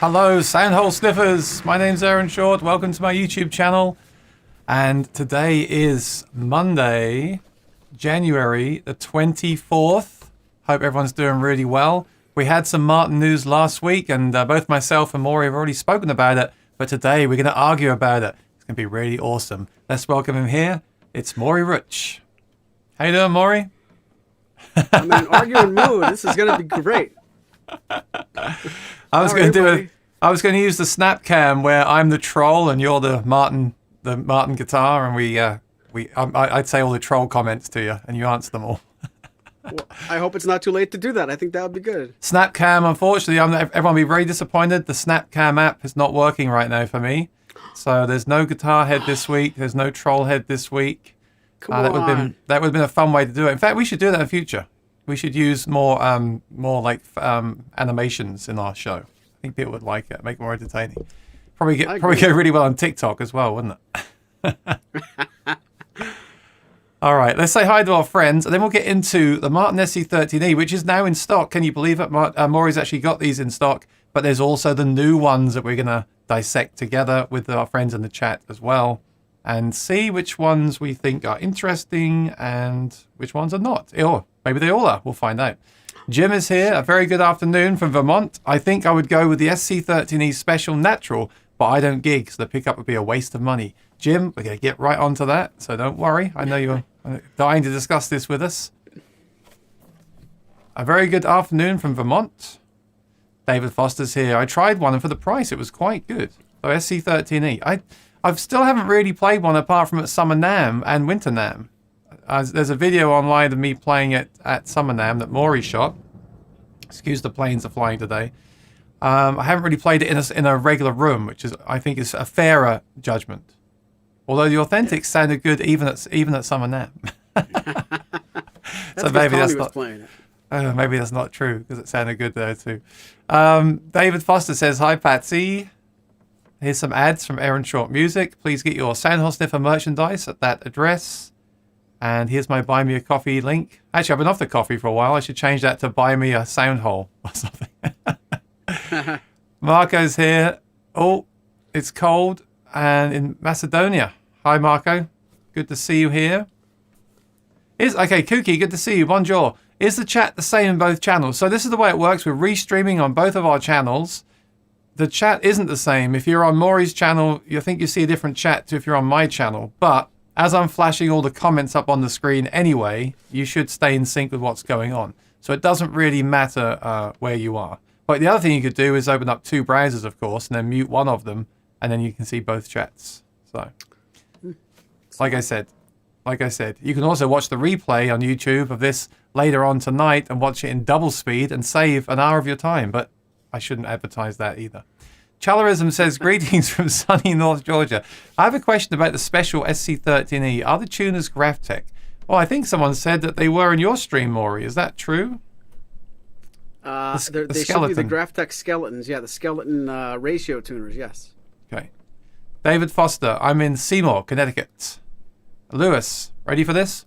Hello, Soundhole Sniffers. My name's Aaron Short. Welcome to my YouTube channel. And today is Monday, January the 24th. Hope everyone's doing really well. We had some Martin news last week, and both myself and Maury have already spoken about it. But today we're going to argue about it. It's going to be really awesome. Let's welcome him here. It's Maury Rutch. How you doing, Maury? I'm in an arguing mood. This is going to be great. I was going to use the snap cam where I'm the troll and you're the Martin guitar, and I'd say all the troll comments to you and you answer them all. Well, I hope it's not too late to do that. I think that would be good. Snap cam, unfortunately, everyone will be very disappointed. The snap cam app is not working right now for me. So there's no guitar head this week. There's no troll head this week. That would have been a fun way to do it. In fact, we should do that in the future. We should use more like animations in our show. I think people would like it, make it more entertaining. Probably go really well on TikTok as well, wouldn't it? All right, let's say hi to our friends, and then we'll get into the Martin Sc30d, which is now in stock. Can you believe it? Maury's actually got these in stock, but there's also the new ones that we're going to dissect together with our friends in the chat as well, and see which ones we think are interesting and which ones are not. Or maybe they all are. We'll find out. Jim is here. A very good afternoon from Vermont. I think I would go with the Sc30d Special Natural, but I don't gig, so the pickup would be a waste of money. Jim, we're going to get right onto that, so don't worry. I know you're dying to discuss this with us. A very good afternoon from Vermont. David Foster's here. I tried one, and for the price, it was quite good. So Sc30d. I still haven't really played one apart from at Summer NAMM and Winter NAMM. There's a video online of me playing it at Summer NAMM that Maury shot. Excuse the planes are flying today. I haven't really played it in a regular room, which I think is a fairer judgment. Although the Authentics sounded good even at Summer NAMM. So maybe that's not true because it sounded good there too. David Foster says, hi Patsy. Here's some ads from Aaron Short Music. Please get your Soundhole Sniffer merchandise at that address. And here's my Buy Me a Coffee link. Actually, I've been off the coffee for a while. I should change that to Buy Me a Soundhole or something. Marco's here. Oh, it's cold and in Macedonia. Hi, Marco. Good to see you here. Okay, Kooky, good to see you. Bonjour. Is the chat the same in both channels? So this is the way it works. We're restreaming on both of our channels. The chat isn't the same. If you're on Maury's channel, you think you see a different chat to if you're on my channel. But as I'm flashing all the comments up on the screen anyway, you should stay in sync with what's going on. So it doesn't really matter where you are. But the other thing you could do is open up two browsers, of course, and then mute one of them, and then you can see both chats. So, like I said, you can also watch the replay on YouTube of this later on tonight and watch it in double speed and save an hour of your time. But I shouldn't advertise that either. Chalarism says, greetings from sunny North Georgia. I have a question about the special Sc30d. Are the Tuners Graphtec? Well, I think someone said that they were in your stream, Maury. Is that true? They should be the Graphtec skeletons. Yeah, the skeleton ratio tuners, yes. Okay. David Foster, I'm in Seymour, Connecticut. Lewis, ready for this?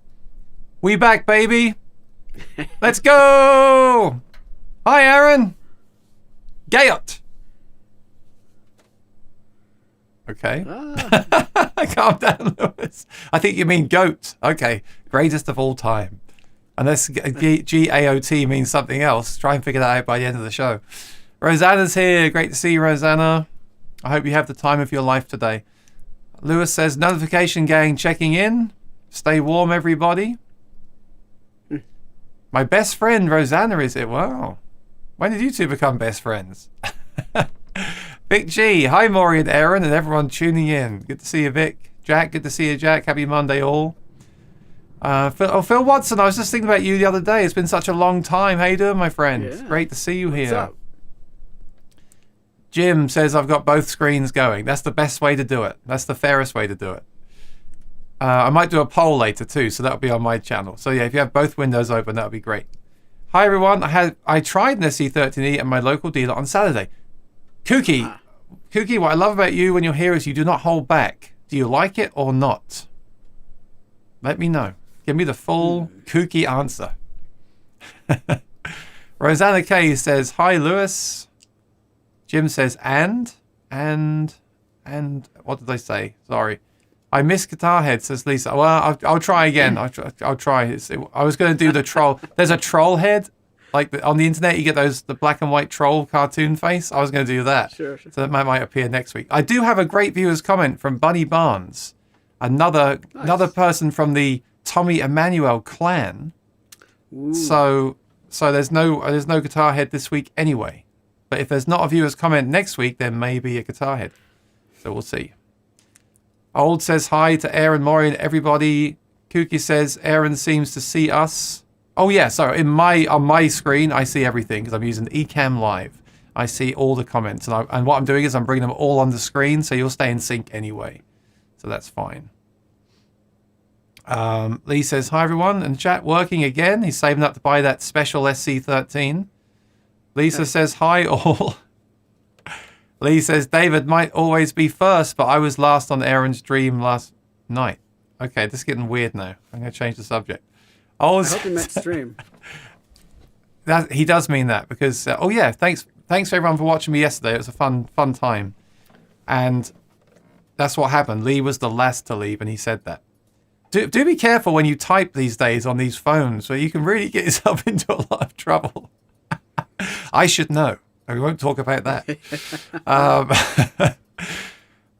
We back, baby. Let's go. Hi, Aaron. Gayot. Okay. Calm down, Lewis. I think you mean goat. Okay. Greatest of all time. Unless GAOT means something else. Try and figure that out by the end of the show. Rosanna's here. Great to see you, Rosanna. I hope you have the time of your life today. Lewis says, notification gang checking in. Stay warm, everybody. My best friend, Rosanna, is it? Wow. When did you two become best friends? Vic G, hi Maury and Aaron and everyone tuning in. Good to see you, Vic. Jack, good to see you, Jack. Happy Monday, all. Phil Watson, I was just thinking about you the other day. It's been such a long time. How you doing, my friend? Yeah. Great to see you here. What's up? Jim says I've got both screens going. That's the best way to do it. That's the fairest way to do it. I might do a poll later too, so that'll be on my channel. So yeah, if you have both windows open, that'll be great. Hi everyone. I tried an Sc30d at my local dealer on Saturday. Kooky, what I love about you when you're here is you do not hold back. Do you like it or not? Let me know. Give me the full kooky answer. Rosanna K says, hi Lewis. Jim says, and what did they say? Sorry. I miss Guitar Head, says Lisa. Well, I'll try again. I'll try. I was going to do the troll. There's a troll head. Like on the internet, you get the black and white troll cartoon face. I was going to do that. Sure. So that might appear next week. I do have a great viewer's comment from Bunny Barnes, another person from the Tommy Emmanuel clan. Ooh. So there's no Guitar Head this week anyway. But if there's not a viewer's comment next week, there may be a Guitar Head. So we'll see. Old says hi to Aaron, Maury, and everybody. Kooky says Aaron seems to see us. Oh yeah, so on my screen I see everything because I'm using Ecamm Live. I see all the comments, and what I'm doing is I'm bringing them all on the screen, so you'll stay in sync anyway. So that's fine. Lee says hi everyone, and chat working again. He's saving up to buy that special SC13. Lisa says hi all. Lee says David might always be first, but I was last on Aaron's dream last night. Okay, this is getting weird now. I'm going to change the subject. I hope he meant stream. He does mean that because thanks everyone for watching me yesterday. It was a fun time, and that's what happened. Lee was the last to leave, and he said that. Do be careful when you type these days on these phones, where you can really get yourself into a lot of trouble. I should know. We won't talk about that.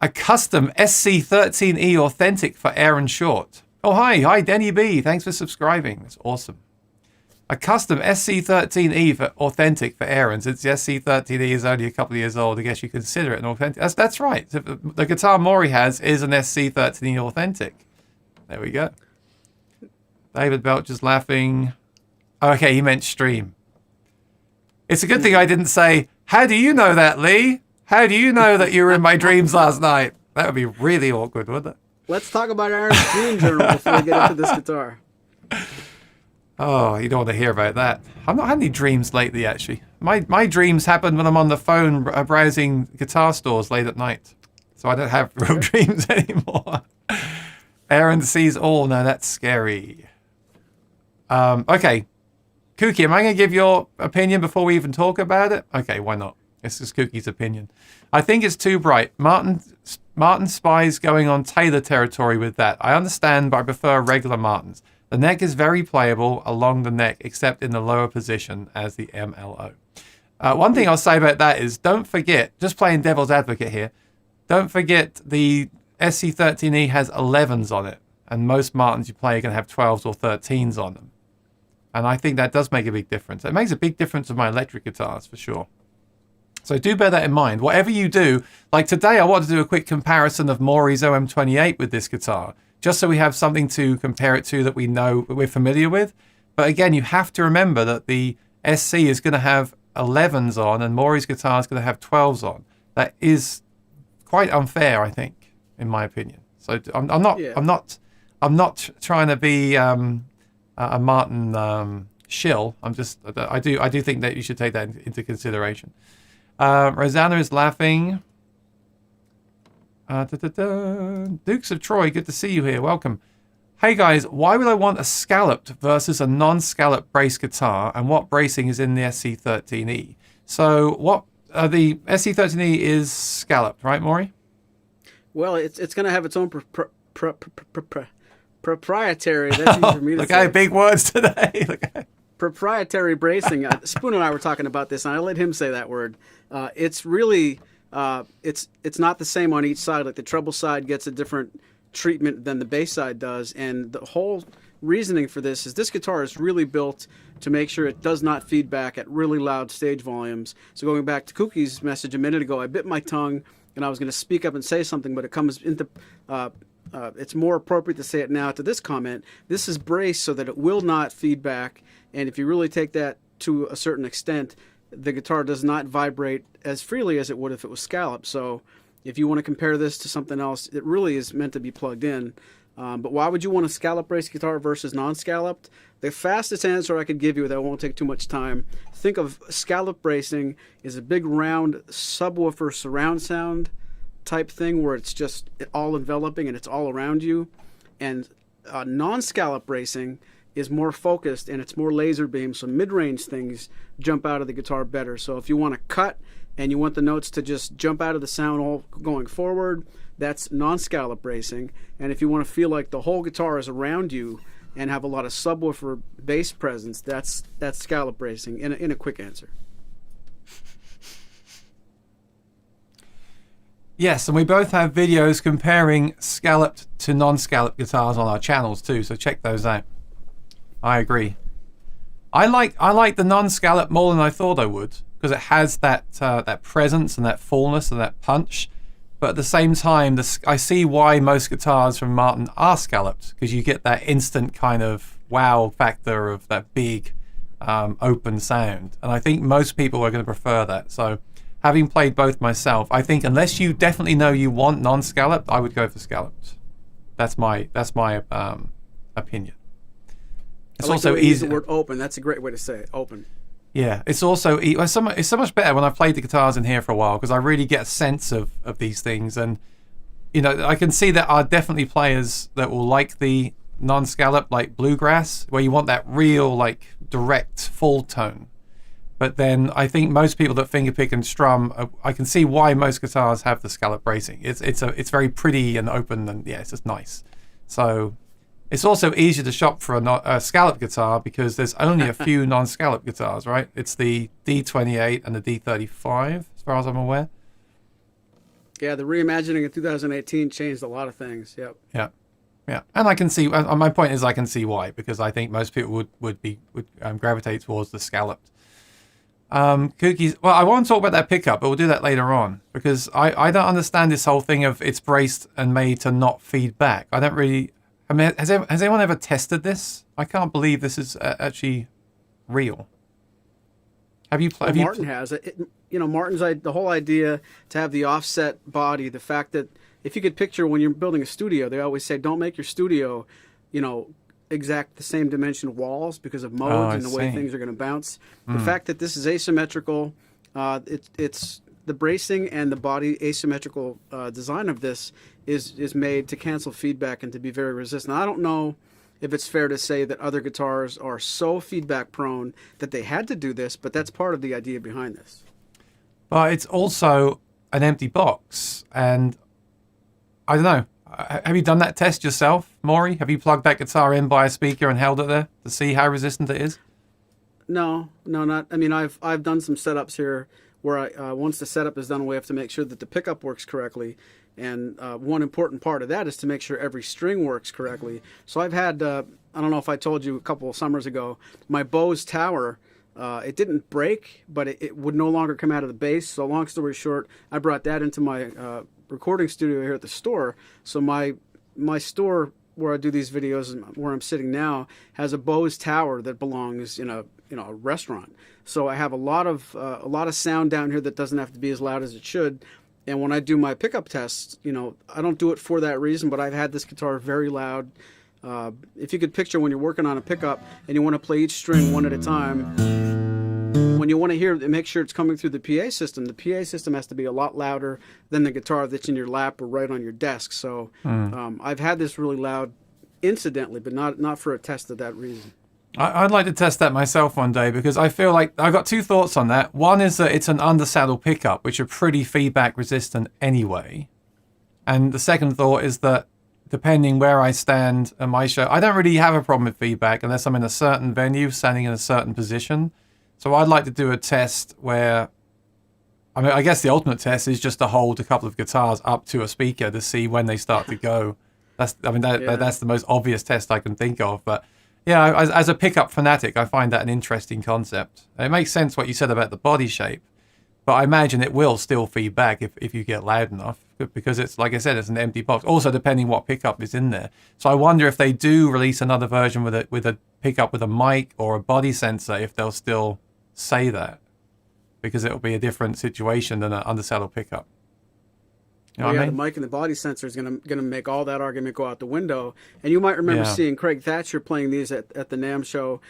A custom SC13E authentic for Aaron Short. Oh, hi, Denny B. Thanks for subscribing. That's awesome. A custom SC13E for authentic for Aaron. Since the SC13E is only a couple of years old, I guess you consider it an authentic. That's right. The guitar Maury has is an SC13E authentic. There we go. David Belch is laughing. Oh, okay, he meant stream. It's a good thing I didn't say, how do you know that, Lee? How do you know that you were in my dreams last night? That would be really awkward, wouldn't it? Let's talk about Aaron's dream journal before we get into this guitar. Oh, you don't want to hear about that. I've not had any dreams lately, actually. My dreams happen when I'm on the phone browsing guitar stores late at night. So I don't have real dreams anymore. Aaron sees all. No, that's scary. Okay. Kooky, am I going to give your opinion before we even talk about it? Okay, why not? This is Kooky's opinion. I think it's too bright. Martin Spy's going on Taylor territory with that. I understand, but I prefer regular Martins. The neck is very playable along the neck, except in the lower position as the MLO. One thing I'll say about that is don't forget, just playing devil's advocate here, don't forget the SC13E has 11s on it, and most Martins you play are going to have 12s or 13s on them. And I think that does make a big difference. It makes a big difference with my electric guitars, for sure. So do bear that in mind. Whatever you do, like today I wanted to do a quick comparison of Maury's OM28 with this guitar, just so we have something to compare it to that we know, we're familiar with. But again, you have to remember that the SC is going to have 11s on and Maury's guitar is going to have 12s on. That is quite unfair, I think, in my opinion. So I'm not trying to be a Martin shill. I do think that you should take that into consideration. Rosanna is laughing. Dukes of Troy, good to see you here. Welcome. Hey guys, why would I want a scalloped versus a non-scalloped brace guitar, and what bracing is in the SC13E? So what the SC13E is scalloped, right, Maury? Well, it's going to have its own proprietary. That's easy for me to look say. at big words today. Proprietary bracing. Spoon and I were talking about this, and I let him say that word. It's really it's not the same on each side. Like the treble side gets a different treatment than the bass side does, and the whole reasoning for this is this guitar is really built to make sure it does not feed back at really loud stage volumes. So going back to Kooky's message a minute ago, I bit my tongue and I was going to speak up and say something, but it comes into it's more appropriate to say it now to this comment. This is braced so that it will not feed back, and if you really take that to a certain extent, the guitar does not vibrate as freely as it would if it was scalloped. So if you want to compare this to something else, it really is meant to be plugged in. But why would you want a scallop brace guitar versus non-scalloped? The fastest answer I could give you, that won't take too much time, think of scallop bracing as a big round subwoofer surround sound type thing where it's just all enveloping and it's all around you. And non-scallop bracing is more focused and it's more laser beam, so mid-range things jump out of the guitar better. So if you want to cut and you want the notes to just jump out of the sound hole going forward, that's non-scallop bracing. And if you want to feel like the whole guitar is around you and have a lot of subwoofer bass presence, that's scallop bracing in a quick answer. Yes, and we both have videos comparing scalloped to non-scalloped guitars on our channels too, so check those out. I agree. I like the non-scalloped more than I thought I would, because it has that presence and that fullness and that punch. But at the same time, I see why most guitars from Martin are scalloped, because you get that instant kind of wow factor of that big open sound. And I think most people are going to prefer that. So having played both myself, I think unless you definitely know you want non-scalloped, I would go for scalloped. That's my opinion. It's also easy. The word open. That's a great way to say it. Open. Yeah, it's also it's so much better when I've played the guitars in here for a while, because I really get a sense of these things, and I can see there are definitely players that will like the non-scallop, like bluegrass, where you want that real like direct full tone. But then I think most people that fingerpick and strum, I can see why most guitars have the scallop bracing. It's very pretty and open, and yeah, it's just nice. So it's also easier to shop for a scallop guitar because there's only a few non-scallop guitars, right? It's the D28 and the D35, as far as I'm aware. Yeah, the reimagining of 2018 changed a lot of things. Yep. Yeah, and I can see. My point is, I can see why, because I think most people would gravitate towards the scalloped. Cookies. Well, I want to talk about that pickup, but we'll do that later on, because I don't understand this whole thing of it's braced and made to not feed back. I don't really. I mean, has anyone ever tested this? I can't believe this is actually real. Have you? Martin has it. Martin's the whole idea to have the offset body. The fact that if you could picture when you're building a studio, they always say don't make your studio, exact the same dimension walls because of modes and the way things are going to bounce. The fact that this is asymmetrical, it's the bracing and the body asymmetrical design of this is made to cancel feedback and to be very resistant. I don't know if it's fair to say that other guitars are so feedback prone that they had to do this, but that's part of the idea behind this. But it's also an empty box, and I don't know. Have you done that test yourself, Maury? Have you plugged that guitar in by a speaker and held it there to see how resistant it is? No, not. I mean, I've done some setups here where once the setup is done, we have to make sure that the pickup works correctly. And one important part of that is to make sure every string works correctly. So I've had, I don't know if I told you a couple of summers ago, my Bose Tower, it didn't break, but it would no longer come out of the bass. So long story short, I brought that into my recording studio here at the store. So my store where I do these videos and where I'm sitting now has a Bose Tower that belongs in a restaurant. So I have a lot of sound down here that doesn't have to be as loud as it should. And when I do my pickup tests, I don't do it for that reason, but I've had this guitar very loud. If you could picture when you're working on a pickup and you want to play each string one at a time, when you want to hear, make sure it's coming through the PA system. The PA system has to be a lot louder than the guitar that's in your lap or right on your desk. So I've had this really loud incidentally, but not for a test of that reason. I'd like to test that myself one day, because I feel like I've got two thoughts on that. One is that it's an undersaddle pickup, which are pretty feedback resistant anyway. And the second thought is that depending where I stand at my show, I don't really have a problem with feedback unless I'm in a certain venue, standing in a certain position. So I'd like to do a test where, I guess the ultimate test is just to hold a couple of guitars up to a speaker to see when they start to go. That's the most obvious test I can think of, but yeah, as a pickup fanatic, I find that an interesting concept. It makes sense what you said about the body shape, but I imagine it will still feed back if you get loud enough, because it's, like I said, it's an empty box. Also, depending what pickup is in there. So I wonder if they do release another version with a pickup with a mic or a body sensor, if they'll still say that, because it'll be a different situation than an undersaddle pickup. You know what I mean? The mic and the body sensor is gonna make all that argument go out the window. And you might remember seeing Craig Thatcher playing these at the NAMM show.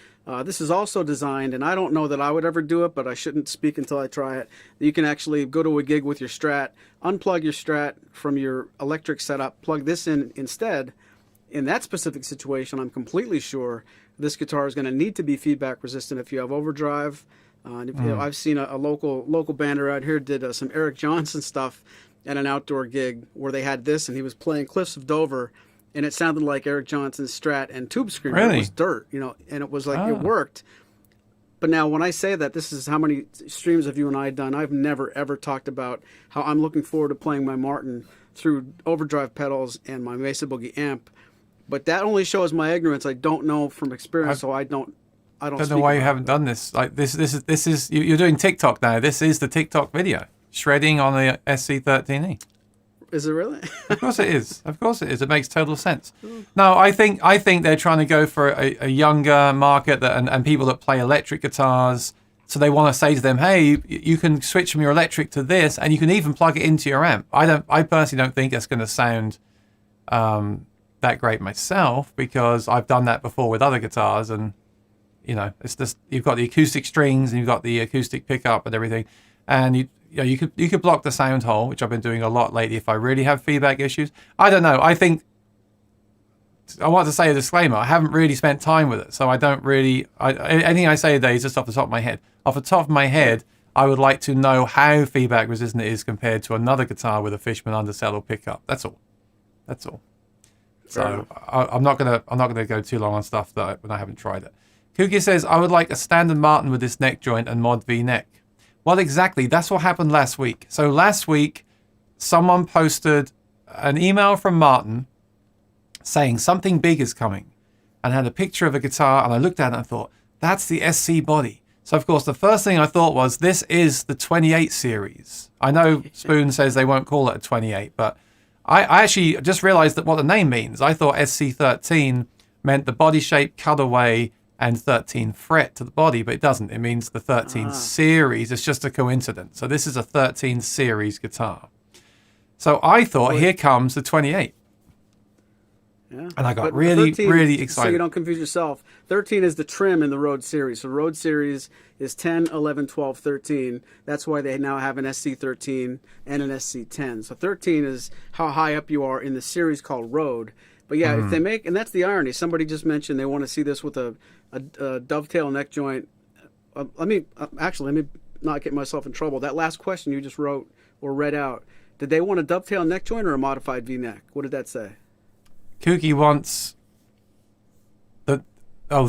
This is also designed, and I don't know that I would ever do it, but I shouldn't speak until I try it. You can actually go to a gig with your Strat, unplug your Strat from your electric setup, plug this in instead. In that specific situation, I'm completely sure this guitar is going to need to be feedback resistant if you have overdrive. I've seen a local band around here did some Eric Johnson stuff at an outdoor gig where they had this, and he was playing Cliffs of Dover, and it sounded like Eric Johnson's Strat and Tube Screamer. Really? It was dirt, and it was like it worked. But now when I say that, this is how many streams have you and I done. I've never, ever talked about how I'm looking forward to playing my Martin through overdrive pedals and my Mesa Boogie amp. But that only shows my ignorance. I don't know from experience, so I don't know why you haven't done this. Like this is you're doing TikTok now. This is the TikTok video. Shredding on the SC13E. Is it really? Of course it is. Of course it is. It makes total sense. No, I think they're trying to go for a younger market and people that play electric guitars. So they want to say to them, hey, you can switch from your electric to this, and you can even plug it into your amp. I personally don't think it's going to sound that great myself, because I've done that before with other guitars, and it's just, you've got the acoustic strings and you've got the acoustic pickup and everything, and you could block the sound hole, which I've been doing a lot lately if I really have feedback issues. I don't know. I want to say a disclaimer. I haven't really spent time with it, so I don't really. Anything I say today is just off the top of my head. Off the top of my head, I would like to know how feedback resistant it is compared to another guitar with a Fishman undersaddle pickup. That's all. So I'm not gonna go too long on stuff when I haven't tried it. Cookie says, I would like a standard Martin with this neck joint and mod V neck. Well, exactly. That's what happened last week. So last week, someone posted an email from Martin saying something big is coming, and had a picture of a guitar, and I looked at it and I thought, that's the SC body. So, of course, the first thing I thought was, this is the 28 series. I know Spoon says they won't call it a 28, but I actually just realized that what the name means. I thought SC13 meant the body shape, cutaway, and 13 fret to the body, but it doesn't. It means the 13 series. It's just a coincidence. So this is a 13 series guitar. So I thought, here comes the 28. Yeah. And I got really 13, really excited. So you don't confuse yourself. 13 is the trim in the Rhodes series. So Rhodes series is 10, 11, 12, 13. That's why they now have an SC13 and an SC10. So 13 is how high up you are in the series called Rhode. But yeah, if they make, and that's the irony. Somebody just mentioned they want to see this with a dovetail neck joint. Let me not get myself in trouble. That last question you just wrote or read out, did they want a dovetail neck joint or a modified V-neck? What did that say? Kooky wants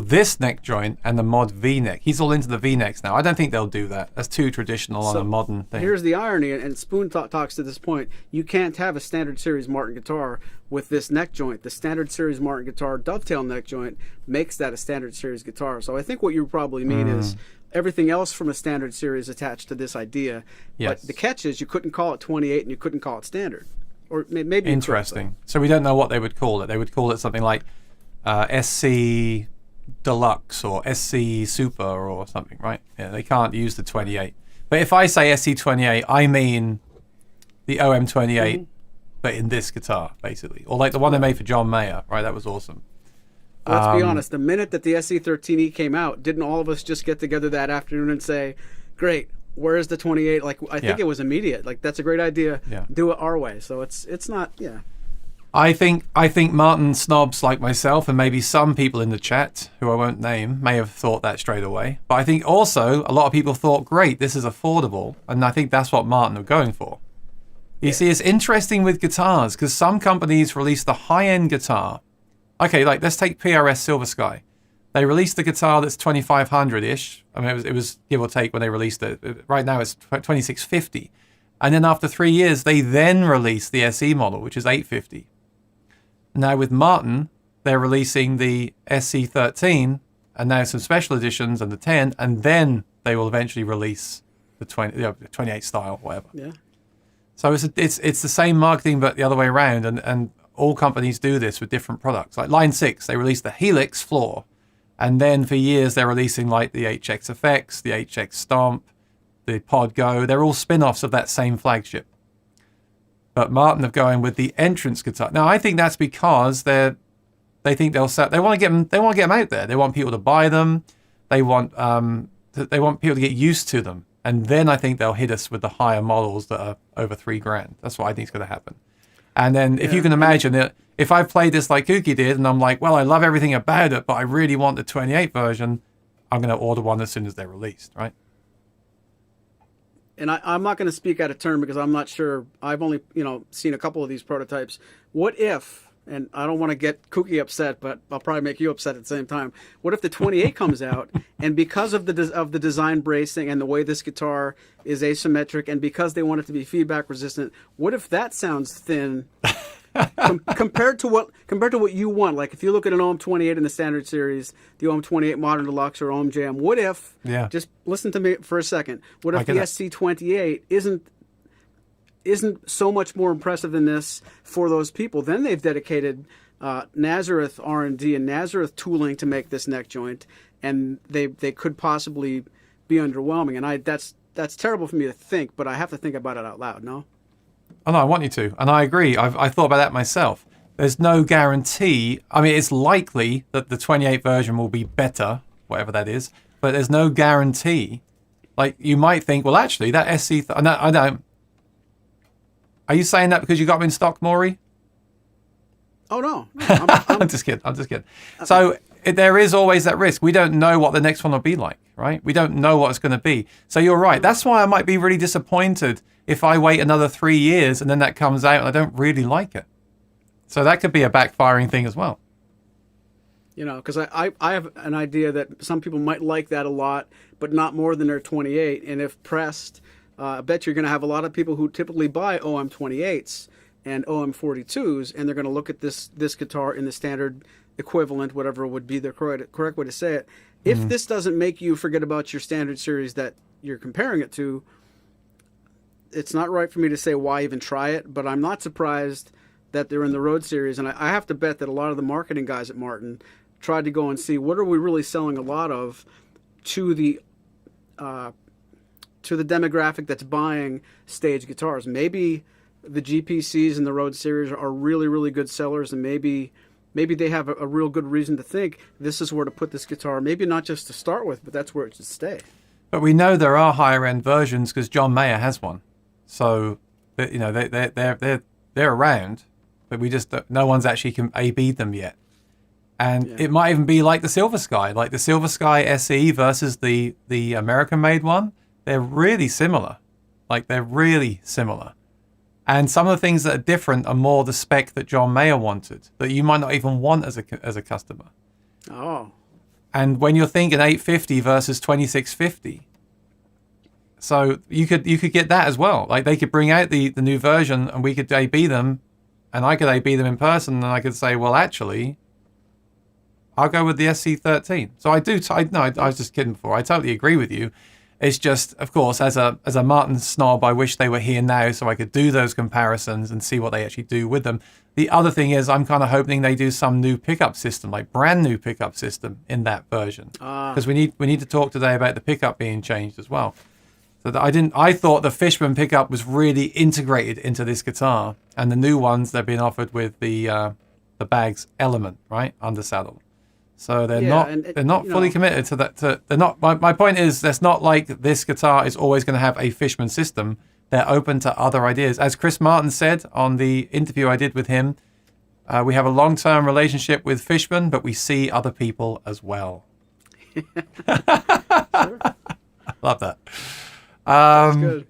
this neck joint and the mod V-neck. He's all into the V-necks now. I don't think they'll do that. That's too traditional on a modern thing. Here's the irony, and Spoon talks to this point. You can't have a standard series Martin guitar with this neck joint. The standard series Martin guitar dovetail neck joint makes that a standard series guitar. So I think what you probably mean is everything else from a standard series attached to this idea. Yes. But the catch is you couldn't call it 28 and you couldn't call it standard. Or maybe interesting. So we don't know what they would call it. They would call it something like SC Deluxe or SC Super or something, right? Yeah, they can't use the 28. But if I say SC28, I mean the OM28, but in this guitar, basically. Or like the one they made for John Mayer, right? That was awesome. Let's be honest. The minute that the SC13E came out, didn't all of us just get together that afternoon and say, great, where's the 28? Like, I think it was immediate. Like, that's a great idea. Yeah. Do it our way. So it's not, yeah. I think Martin snobs like myself and maybe some people in the chat, who I won't name, may have thought that straight away. But I think also a lot of people thought, great, this is affordable. And I think that's what Martin are going for. You see, it's interesting with guitars because some companies release the high-end guitar. Okay, like let's take PRS Silver Sky. They released the guitar that's 2,500-ish. I mean, it was give or take when they released it. Right now it's 2,650. And then after 3 years, they then released the SE model, which is 850. Now with Martin, they're releasing the SC13 and now some special editions and the 10, and then they will eventually release the 28 style, whatever. Yeah. So it's the same marketing, but the other way around, and all companies do this with different products. Like Line 6, they released the Helix floor, and then for years they're releasing like the HX Effects, the HX Stomp, the Pod Go. They're all spin-offs of that same flagship. But Martin are going with the entrance guitar. Now I think that's because they think they'll sell. They want to get them out there. They want people to buy them. They want people to get used to them. And then I think they'll hit us with the higher models that are over $3,000. That's what I think is going to happen. And then if you can imagine it, if I played this like Kooky did, and I'm like, well, I love everything about it, but I really want the 28 version, I'm going to order one as soon as they're released, right? and I'm not going to speak out of turn because I'm not sure. I've only seen a couple of these prototypes. What if? And I don't want to get Kooky upset, but I'll probably make you upset at the same time. What if the 28 comes out, and because of the design bracing and the way this guitar is asymmetric, and because they want it to be feedback resistant, what if that sounds thin compared to what you want? Like if you look at an OM 28 in the standard series, the OM 28 Modern Deluxe or OM Jam, what if? Yeah. Just listen to me for a second. What if the SC28 isn't so much more impressive than this for those people? Then they've dedicated Nazareth R&D and Nazareth tooling to make this neck joint, and they could possibly be underwhelming. And that's terrible for me to think, but I have to think about it out loud. No. Oh no, I want you to, and I agree. I thought about that myself. There's no guarantee. I mean, it's likely that the 28 version will be better, whatever that is, but there's no guarantee. Like you might think, well, actually, that SC. No, I don't. Are you saying that because you got them in stock, Maury? Oh, no. I'm just kidding. So there is always that risk. We don't know what the next one will be like, right? We don't know what it's going to be. So you're right. That's why I might be really disappointed if I wait another 3 years and then that comes out and I don't really like it. So that could be a backfiring thing as well. Because I have an idea that some people might like that a lot, but not more than their 28. And if pressed, I bet you're going to have a lot of people who typically buy OM 28s and OM 42s, and they're going to look at this guitar in the standard equivalent, whatever would be the correct way to say it. If this doesn't make you forget about your standard series that you're comparing it to, it's not right for me to say why even try it, but I'm not surprised that they're in the Road series. And I have to bet that a lot of the marketing guys at Martin tried to go and see what are we really selling a lot of to the demographic that's buying stage guitars. Maybe the GPCs and the Road series are really, really good sellers, and maybe they have a real good reason to think this is where to put this guitar. Maybe not just to start with, but that's where it should stay. But we know there are higher end versions because John Mayer has one. So they're around, but we just no one's actually A/B'd them yet. And it might even be like the Silver Sky, SE versus the American made one. They're really similar. And some of the things that are different are more the spec that John Mayer wanted, that you might not even want as a customer. Oh. And when you're thinking 850 versus 2650, so you could get that as well. Like they could bring out the new version and we could A/B them, and I could A/B them in person, and I could say, well, actually, I'll go with the SC13. So I was just kidding before. I totally agree with you. It's just, of course, as a Martin snob, I wish they were here now so I could do those comparisons and see what they actually do with them. The other thing is I'm kind of hoping they do some new pickup system, like brand new pickup system in that version. Because we need to talk today about the pickup being changed as well. So I thought the Fishman pickup was really integrated into this guitar, and the new ones they're being offered with the Baggs Element, right, undersaddle. So they're not fully committed to that. They're not. My point is, that's not like this guitar is always going to have a Fishman system. They're open to other ideas. As Chris Martin said on the interview I did with him, we have a long-term relationship with Fishman, but we see other people as well. Love that. That's good.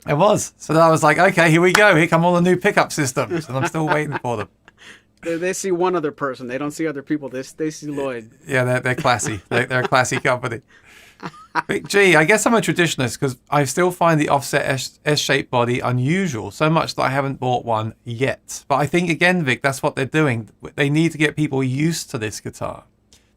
It was. So then I was like, okay, here we go. Here come all the new pickup systems, and I'm still waiting for them. They see one other person. They don't see other people. They see Lloyd. Yeah, they're classy. They're a classy company. But gee, I guess I'm a traditionalist because I still find the offset S-shaped body unusual, so much that I haven't bought one yet. But I think, again, Vic, that's what they're doing. They need to get people used to this guitar.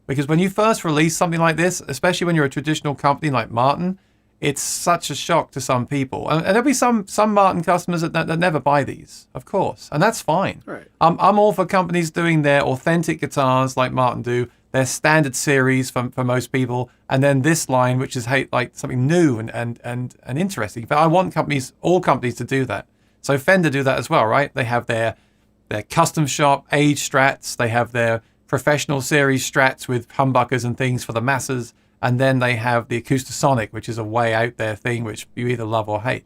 Because when you first release something like this, especially when you're a traditional company like Martin, it's such a shock to some people. And there'll be some Martin customers that never buy these, of course. And that's fine. Right. I'm all for companies doing their authentic guitars like Martin do, their standard series for most people, and then this line, which is like something new and interesting. But I want all companies to do that. So Fender do that as well, right? They have their custom shop age strats. They have their professional series strats with humbuckers and things for the masses. And then they have the Acoustasonic, which is a way out there thing, which you either love or hate.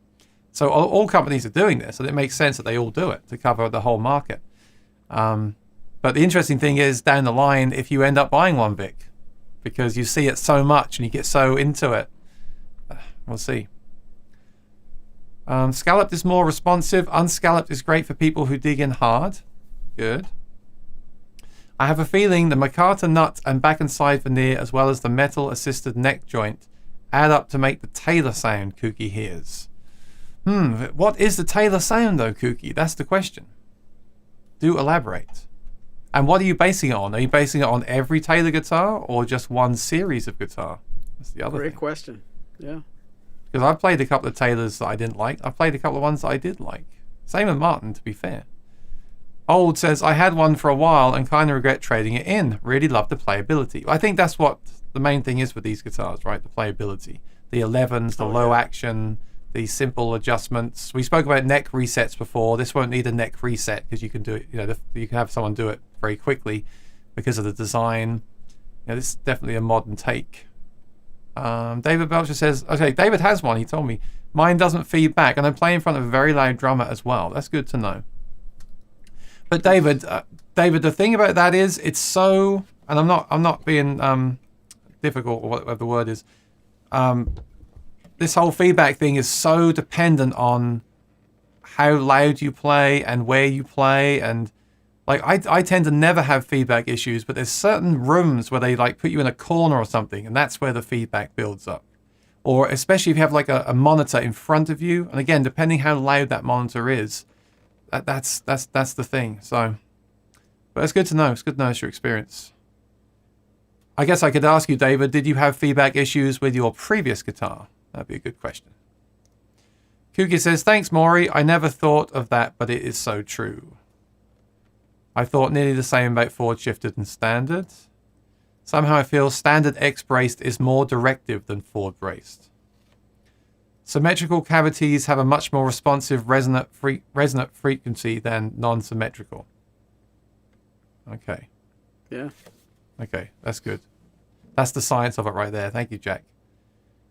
So all companies are doing this, and it makes sense that they all do it to cover the whole market. But the interesting thing is down the line, if you end up buying one, Vic, because you see it so much and you get so into it, we'll see. Scalloped is more responsive. Unscalloped is great for people who dig in hard. Good. I have a feeling the micarta nut and back and side veneer, as well as the metal-assisted neck joint, add up to make the Taylor sound Kooky hears. What is the Taylor sound, though, Kooky? That's the question. Do elaborate. And what are you basing it on? Are you basing it on every Taylor guitar or just one series of guitar? That's the other thing. Great question. Yeah. Because I've played a couple of Taylors that I didn't like. I've played a couple of ones that I did like. Same with Martin, to be fair. Old says, I had one for a while and kind of regret trading it in. Really love the playability. I think that's what the main thing is with these guitars, right? The playability. The 11s, the low action, the simple adjustments. We spoke about neck resets before. This won't need a neck reset because you can do it, you can have someone do it very quickly because of the design. This is definitely a modern take. David Belcher says, okay, David has one, he told me. Mine doesn't feed back, and I'm playing in front of a very loud drummer as well. That's good to know. But David, the thing about that is, it's so, and I'm not being difficult or whatever the word is. This whole feedback thing is so dependent on how loud you play and where you play, and like I tend to never have feedback issues, but there's certain rooms where they like put you in a corner or something, and that's where the feedback builds up. Or especially if you have like a monitor in front of you, and again, depending how loud that monitor is. That's the thing. So, but it's good to know. It's good to know it's your experience. I guess I could ask you, David, did you have feedback issues with your previous guitar? That'd be a good question. Kooky says, thanks, Maury. I never thought of that, but it is so true. I thought nearly the same about forward shifted and standard. Somehow I feel standard X-braced is more directive than forward braced. Symmetrical cavities have a much more responsive resonant frequency than non-symmetrical. Okay. Yeah. Okay, that's good. That's the science of it right there. Thank you, Jack.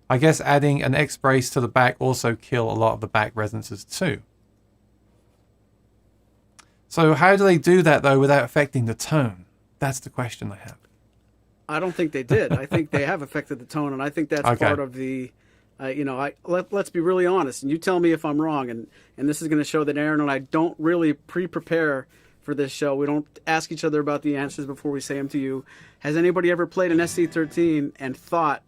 I guess adding an X-brace to the back also kill a lot of the back resonances too. So how do they do that, though, without affecting the tone? That's the question I have. I don't think they did. I think they have affected the tone, and I think that's part of the... let's be really honest, and you tell me if I'm wrong, and this is going to show that Aaron and I don't really pre-prepare for this show. We don't ask each other about the answers before we say them to you. Has anybody ever played an SC13 and thought,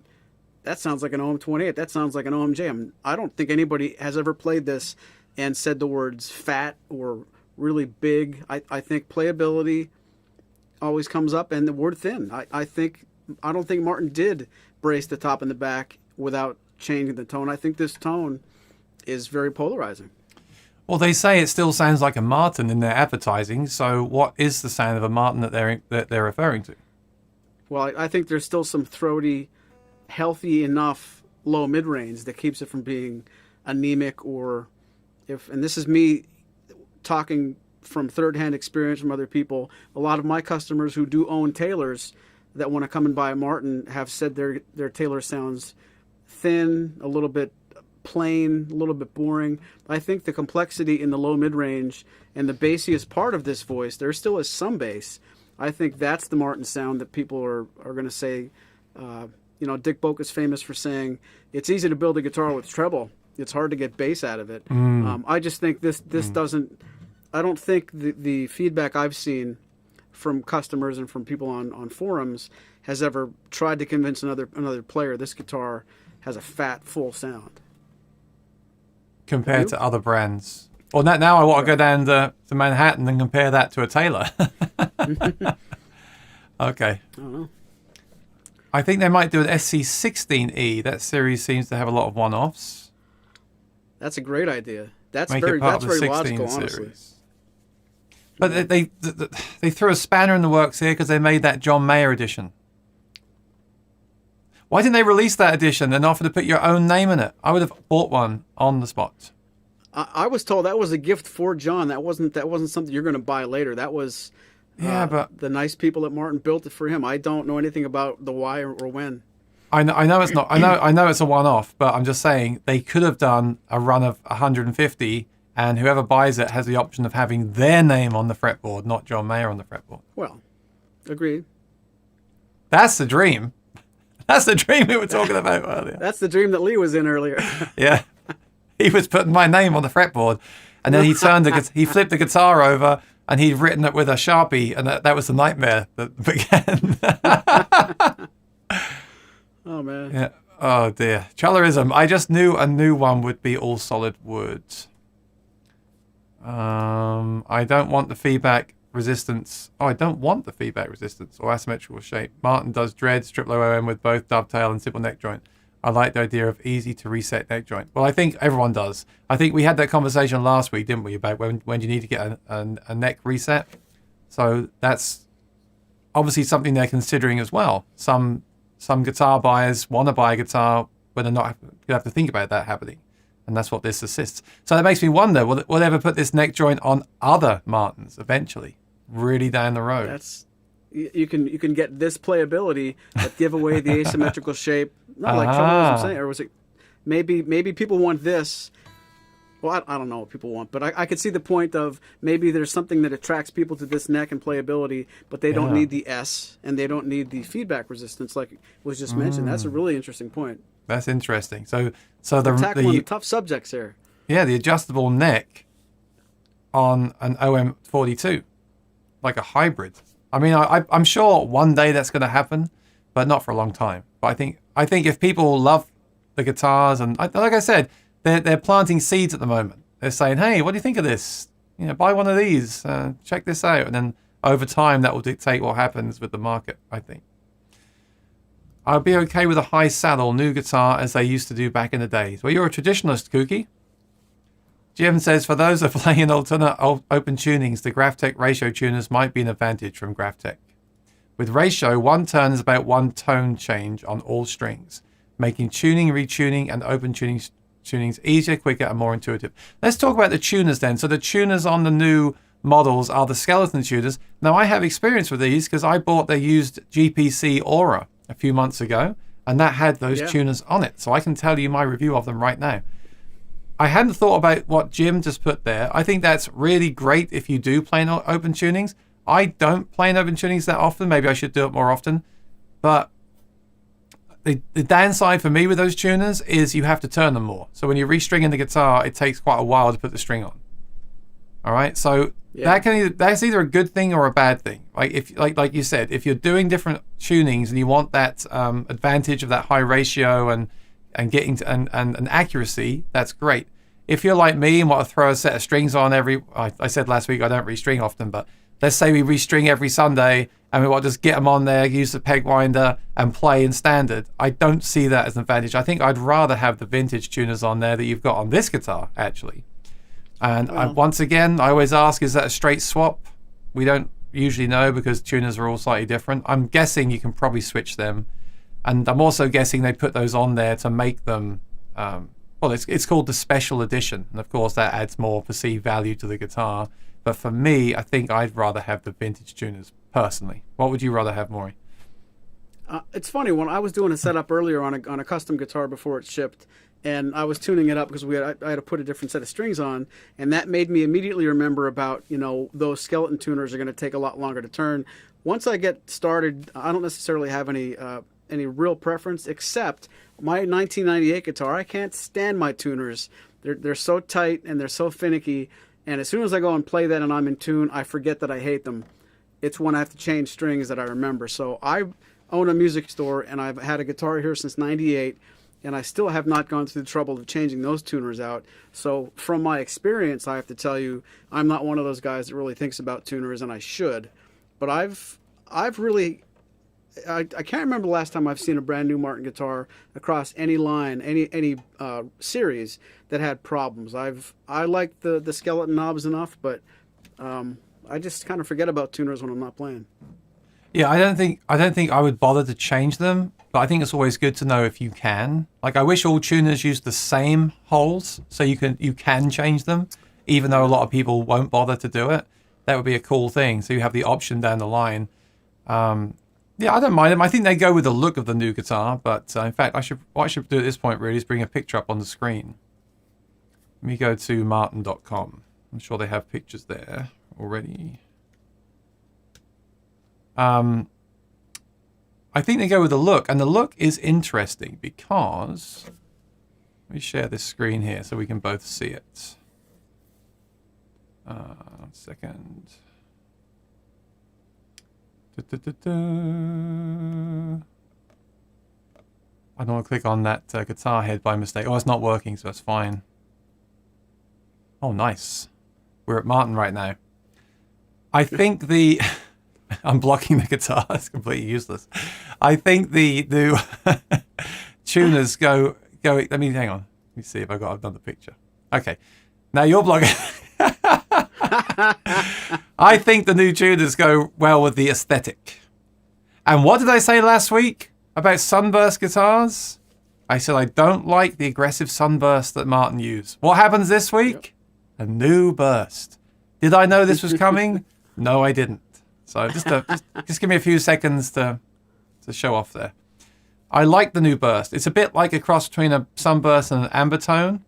that sounds like an OM28, that sounds like an OMJ? I don't think anybody has ever played this and said the words fat or really big. I think playability always comes up, and the word thin. I don't think Martin did brace the top and the back without changing the tone. I think this tone is very polarizing. Well, they say it still sounds like a Martin in their advertising. So, what is the sound of a Martin that they're referring to? Well, I think there's still some throaty, healthy enough low mid range that keeps it from being anemic or and this is me talking from third-hand experience from other people. A lot of my customers who do own Taylors that want to come and buy a Martin have said their Taylor sounds thin, a little bit plain, a little bit boring. I think the complexity in the low mid-range and the bassiest part of this voice, there still is some bass. I think that's the Martin sound that people are going to say. Dick Boak is famous for saying, it's easy to build a guitar with treble. It's hard to get bass out of it. I just think this doesn't... I don't think the feedback I've seen from customers and from people on forums has ever tried to convince another player this guitar has a fat, full sound. Compared to other brands. Well, now I want to go down to Manhattan and compare that to a Taylor. Okay. I don't know. I think they might do an SC16E. That series seems to have a lot of one-offs. That's a great idea. That's Make very it part of the logical, 16 honestly. series. But they threw a spanner in the works here because they made that John Mayer edition. Why didn't they release that edition and offer to put your own name in it? I would have bought one on the spot. I was told that was a gift for John. That wasn't something you're going to buy later. That was but the nice people at Martin built it for him. I don't know anything about the why or when. I know it's not. I know it's a one-off, but I'm just saying they could have done a run of 150, and whoever buys it has the option of having their name on the fretboard, not John Mayer on the fretboard. Well, agreed. That's the dream. That's the dream we were talking about earlier. That's the dream that Lee was in earlier. Yeah. he was putting my name on the fretboard, and then he flipped the guitar over, and he'd written it with a Sharpie, and that was the nightmare that began. Oh man. Yeah. Oh dear. Chalerism. I just knew a new one would be all solid wood. I don't want the feedback resistance. Oh, I don't want the feedback resistance or asymmetrical shape. Martin does dread, strip low OM with both dovetail and simple neck joint. I like the idea of easy to reset neck joint. Well, I think everyone does. I think we had that conversation last week, didn't we, about when you need to get a neck reset. So that's obviously something they're considering as well. Some guitar buyers want to buy a guitar, but they're not. You have to think about that happening, and that's what this assists. So that makes me wonder: will they ever put this neck joint on other Martins eventually, really down the road? That's you can get this playability, but give away the asymmetrical shape. Not like trouble, as I'm saying, or was it? Maybe people want this. Well, I don't know what people want, but I could see the point of maybe there's something that attracts people to this neck and playability, but they don't need the S and they don't need the feedback resistance like was just mentioned. That's a really interesting point. That's interesting. So tackling one of the tough subjects here. Yeah, the adjustable neck on an OM42, like a hybrid. I mean, I'm sure one day that's going to happen, but not for a long time. But I think if people love the guitars and like I said. They're planting seeds at the moment. They're saying, hey, what do you think of this? Buy one of these. Check this out. And then over time, that will dictate what happens with the market, I think. I'll be okay with a high saddle new guitar as they used to do back in the days. Well, you're a traditionalist, Kooky. Jim says, for those that play in alternate open tunings, the Graphtec ratio tuners might be an advantage from Graphtec. With ratio, one turn is about one tone change on all strings, making tuning, retuning, and open tunings easier, quicker, and more intuitive. Let's talk about the tuners then. So the tuners on the new models are the skeleton tuners. Now, I have experience with these because I bought their used GPC Aura a few months ago, and that had those tuners on it. So I can tell you my review of them right now. I hadn't thought about what Jim just put there. I think that's really great if you do play in open tunings. I don't play in open tunings that often. Maybe I should do it more often. But the downside for me with those tuners is you have to turn them more. So when you're restringing the guitar, it takes quite a while to put the string on. All right, so that's either a good thing or a bad thing. Like if like you said, if you're doing different tunings and you want that advantage of that high ratio and getting to, and accuracy, that's great. If you're like me and want to throw a set of strings on I said last week I don't restring often, but let's say we restring every Sunday and we want to just get them on there, use the peg winder and play in standard. I don't see that as an advantage. I think I'd rather have the vintage tuners on there that you've got on this guitar, actually. And once again, I always ask, is that a straight swap? We don't usually know because tuners are all slightly different. I'm guessing you can probably switch them. And I'm also guessing they put those on there to make them, well, it's called the special edition. And of course, that adds more perceived value to the guitar. But for me, I think I'd rather have the vintage tuners, personally. What would you rather have, Maury? It's funny, when I was doing a setup earlier on a custom guitar before it shipped, and I was tuning it up because I had to put a different set of strings on, and that made me immediately remember about, those skeleton tuners are going to take a lot longer to turn. Once I get started, I don't necessarily have any real preference, except my 1998 guitar. I can't stand my tuners. They're so tight and they're so finicky. And as soon as I go and play that and I'm in tune, I forget that I hate them. It's when I have to change strings that I remember. So I own a music store, and I've had a guitar here since '98, and I still have not gone through the trouble of changing those tuners out. So from my experience, I have to tell you, I'm not one of those guys that really thinks about tuners, and I should. But I've really... I can't remember the last time I've seen a brand new Martin guitar across any line, any series that had problems. I like the skeleton knobs enough, but I just kind of forget about tuners when I'm not playing. Yeah, I don't think I would bother to change them, but I think it's always good to know if you can. Like, I wish all tuners used the same holes so you can change them, even though a lot of people won't bother to do it. That would be a cool thing. So you have the option down the line. Yeah, I don't mind them. I think they go with the look of the new guitar, but in fact, what I should do at this point really is bring a picture up on the screen. Let me go to martin.com. I'm sure they have pictures there already. I think they go with the look, and the look is interesting because Let me share this screen here so we can both see it. 1 second. I don't want to click on that guitar head by mistake. Oh, it's not working, so that's fine. Oh, nice. We're at Martin right now. I think the... I'm blocking the guitar. It's completely useless. I think the tuners go... Let me hang on. Let me see if I've got another picture. Okay. Now you're blocking... I think the new tuners go well with the aesthetic. And what did I say last week about sunburst guitars? I said I don't like the aggressive sunburst that Martin used. What happens this week? Yep. A new burst. Did I know this was coming? No, I didn't. So just give me a few seconds to show off there. I like the new burst. It's a bit like a cross between a sunburst and an amber tone.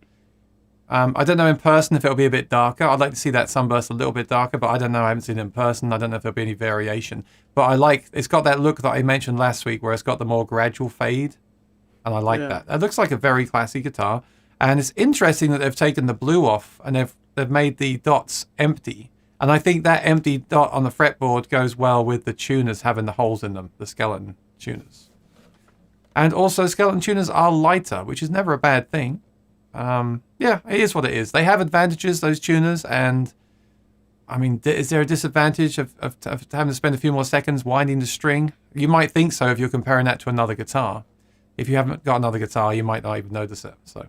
I don't know in person if it'll be a bit darker. I'd like to see that sunburst a little bit darker, but I don't know. I haven't seen it in person. I don't know if there'll be any variation. But I like, it's got that look that I mentioned last week where it's got the more gradual fade. And I like that. It looks like a very classy guitar. And it's interesting that they've taken the blue off and they've made the dots empty. And I think that empty dot on the fretboard goes well with the tuners having the holes in them, the skeleton tuners. And also skeleton tuners are lighter, which is never a bad thing. Yeah, it is what it is. They have advantages, those tuners, and I mean, is there a disadvantage of having to spend a few more seconds winding the string? You might think so if you're comparing that to another guitar. If you haven't got another guitar, you might not even notice it. So,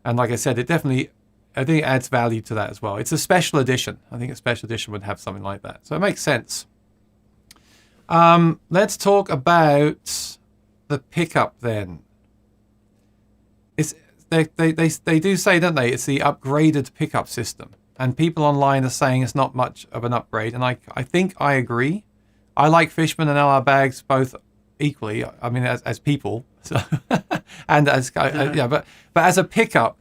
and like I said, I think it adds value to that as well. It's a special edition. I think a special edition would have something like that. So it makes sense. Let's talk about the pickup then. They do say, don't they, it's the upgraded pickup system. And people online are saying it's not much of an upgrade. And I think I agree. I like Fishman and LR Baggs both equally. I mean, as people. So and as yeah, but as a pickup,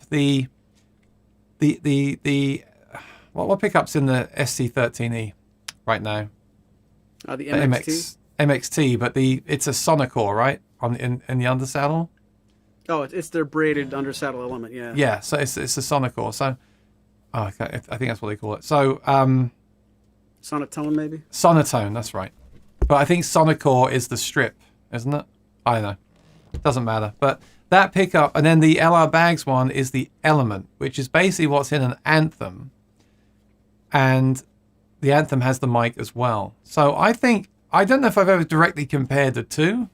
what pickups in the Sc30d right now? The MXT. MXT, but it's a Sonocore, right? In the undersaddle. Oh, it's their braided undersaddle element, yeah. Yeah, so it's a Sonocore. So, I think that's what they call it. So, Sonotone, maybe? Sonotone, that's right. But I think Sonocore is the strip, isn't it? I don't know. Doesn't matter. But that pickup, and then the LR Baggs one is the Element, which is basically what's in an Anthem. And the Anthem has the mic as well. So I don't know if I've ever directly compared the two.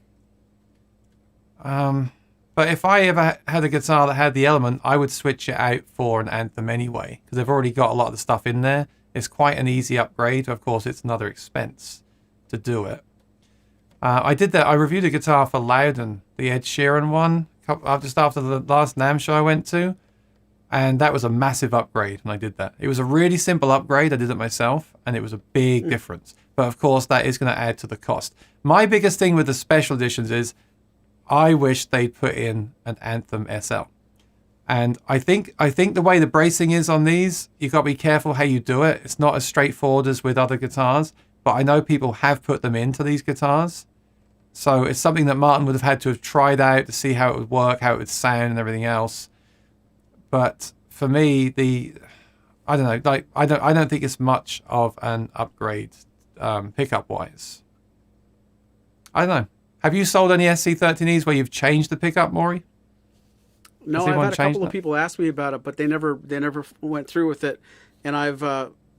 But if I ever had a guitar that had the Element, I would switch it out for an Anthem anyway, because they've already got a lot of the stuff in there. It's quite an easy upgrade. Of course, it's another expense to do it. I did that. I reviewed a guitar for Loudon, the Ed Sheeran one, just after the last NAMM show I went to, and that was a massive upgrade when I did that. It was a really simple upgrade. I did it myself, and it was a big difference. But of course, that is going to add to the cost. My biggest thing with the special editions is I wish they'd put in an Anthem SL. And I think the way the bracing is on these, you've got to be careful how you do it. It's not as straightforward as with other guitars, but I know people have put them into these guitars. So it's something that Martin would have had to have tried out to see how it would work, how it would sound and everything else. But for me, I don't know, like I don't think it's much of an upgrade pickup wise. I don't know. Have you sold any Sc30ds where you've changed the pickup, Maury? No, I've had a couple of people ask me about it, but they never went through with it. And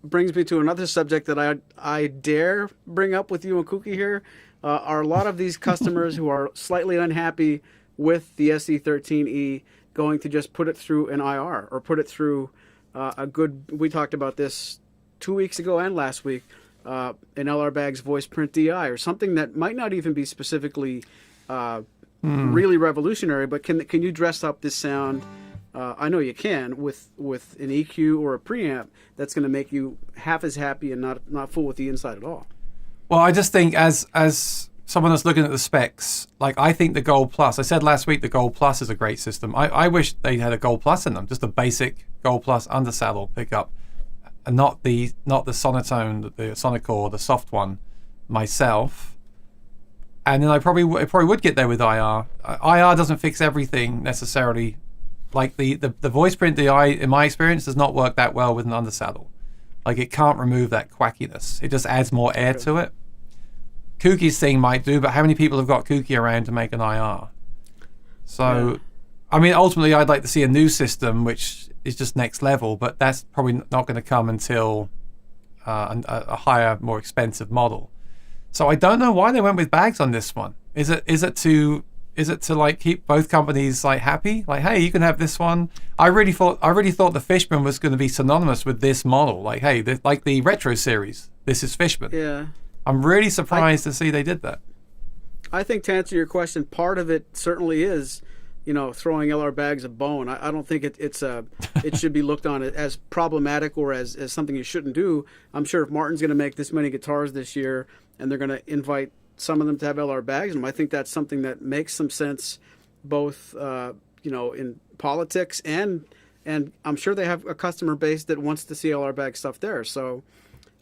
brings me to another subject that I dare bring up with you and Kooky here. Are a lot of these customers who are slightly unhappy with the Sc30d going to just put it through an IR or put it through we talked about this 2 weeks ago and last week, an LR Baggs voice print DI or something that might not even be specifically really revolutionary, but can you dress up this sound? I know you can with an EQ or a preamp that's going to make you half as happy and not fool with the inside at all. Well, I just think as someone that's looking at the specs, like I think the Gold Plus, I said last week the Gold Plus is a great system. I wish they had a Gold Plus in them, just a basic Gold Plus undersaddle pickup, and not the Sonotone, the Sonocore, the soft one myself. And then it probably would get there with IR. IR doesn't fix everything necessarily like the voice print DI, in my experience, does not work that well with an undersaddle. Like, it can't remove that quackiness. It just adds more air to it. Kookie's thing might do, but how many people have got Kookie around to make an IR? So, I mean, ultimately, I'd like to see a new system, which is just next level, but that's probably not going to come until a higher, more expensive model. So I don't know why they went with bags on this one. Is it to like keep both companies like happy? Like, hey, you can have this one. I really thought the Fishman was going to be synonymous with this model. Like, hey, like the Retro series, this is Fishman. Yeah. I'm really surprised to see they did that. I think, to answer your question, part of it certainly is, throwing LR bags a bone. I don't think it should be looked on as problematic or as something you shouldn't do. I'm sure if Martin's going to make this many guitars this year and they're going to invite some of them to have LR bags in them, I think that's something that makes some sense, both in politics and I'm sure they have a customer base that wants to see LR bag stuff there. So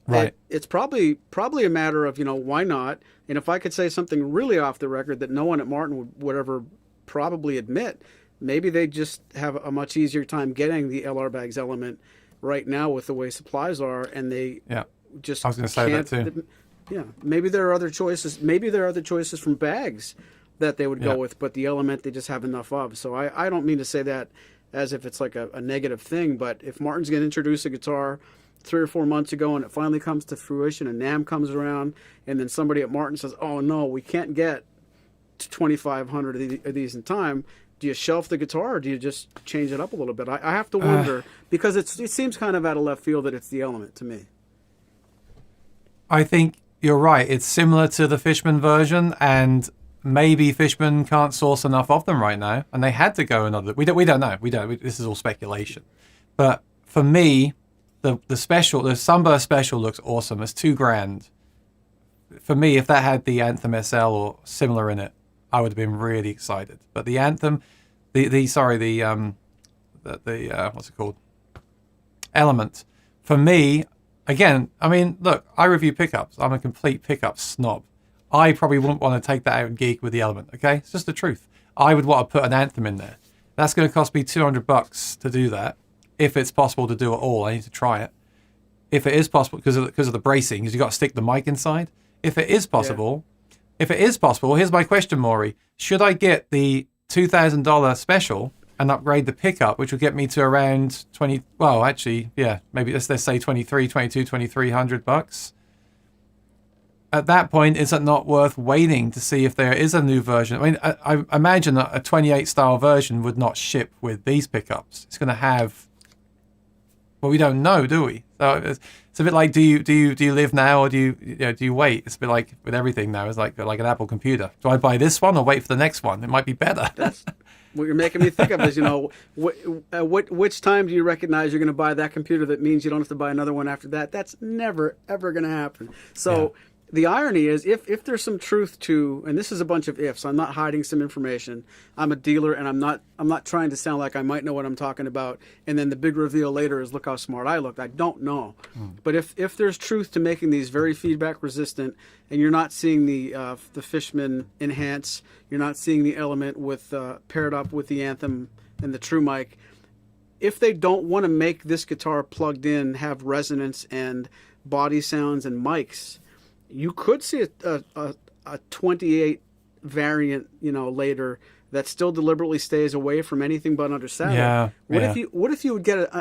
right. It's probably a matter of why not. And if I could say something really off the record that no one at Martin would ever probably admit, maybe they just have a much easier time getting the LR bags element right now with the way supplies are, and they just I was going to say that too. Yeah, maybe there are other choices. Maybe there are other choices from bags that they would go with, but the element they just have enough of. So I don't mean to say that as if it's like a negative thing, but if Martin's going to introduce a guitar 3 or 4 months ago and it finally comes to fruition and NAMM comes around and then somebody at Martin says, oh no, we can't get 2,500 of these in time, do you shelf the guitar or do you just change it up a little bit? I have to wonder, because it seems kind of out of left field that it's the element to me. I think you're right. It's similar to the Fishman version, and maybe Fishman can't source enough of them right now, and they had to go another. We don't know. This is all speculation. But for me, the Sunburst Special looks awesome. It's $2,000. For me, if that had the Anthem SL or similar in it, I would have been really excited. But the Anthem, what's it called? Element. For me, again, I mean, look, I review pickups. I'm a complete pickup snob. I probably wouldn't want to take that out and geek with the Element, okay? It's just the truth. I would want to put an Anthem in there. That's going to cost me $200 to do that. If it's possible to do it all, I need to try it. If it is possible, because of the bracing, because you've got to stick the mic inside. If it is possible, here's my question, Maury. Should I get the $2,000 special and upgrade the pickup, which will get me to around 20, well, actually, yeah, maybe let's say $2,300 at that point? Is it not worth waiting to see if there is a new version? I mean, I imagine that a 28 style version would not ship with these pickups. It's going to have, well, we don't know, do we? So it's a bit like, do you live now or do you wait? It's a bit like with everything now. It's like an Apple computer. Do I buy this one or wait for the next one? It might be better. That's what you're making me think of is, which time do you recognize you're going to buy that computer that means you don't have to buy another one after that? That's never, ever going to happen. So the irony is, if there's some truth to, and this is a bunch of ifs, I'm not hiding some information. I'm a dealer, and I'm not trying to sound like I might know what I'm talking about. And then the big reveal later is, look how smart I looked. I don't know. But if there's truth to making these very feedback resistant, and you're not seeing the Fishman Enhance, you're not seeing the Element with paired up with the Anthem and the True Mic. If they don't want to make this guitar plugged in, have resonance and body sounds and mics, you could see a 28 variant, later that still deliberately stays away from anything but under saddle. Yeah. What if you would get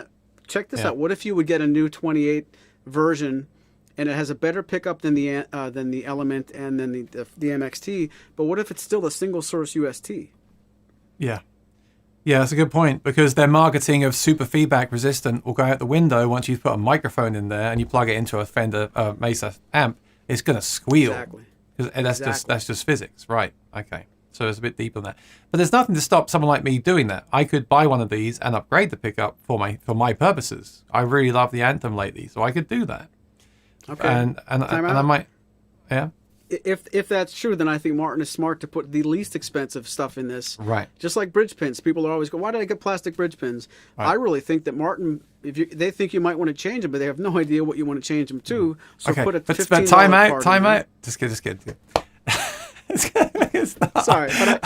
check this out? What if you would get a new 28 version and it has a better pickup than the Element and then the MXT, but what if it's still a single source UST? Yeah. Yeah, that's a good point, because their marketing of super feedback resistant will go out the window once you put a microphone in there and you plug it into a Fender Mesa amp. It's going to squeal. Exactly. That's just physics, right? Okay, so it's a bit deeper than that. But there's nothing to stop someone like me doing that. I could buy one of these and upgrade the pickup for my purposes. I really love the Anthem lately, so I could do that. Okay. And I might, yeah. If that's true, then I think Martin is smart to put the least expensive stuff in this. Right. Just like bridge pins. People are always go, why did I get plastic bridge pins? Right. I really think that Martin, they think you might want to change them, but they have no idea what you want to change them to. So okay. Put a $15 but time out. Just kidding. Sorry, but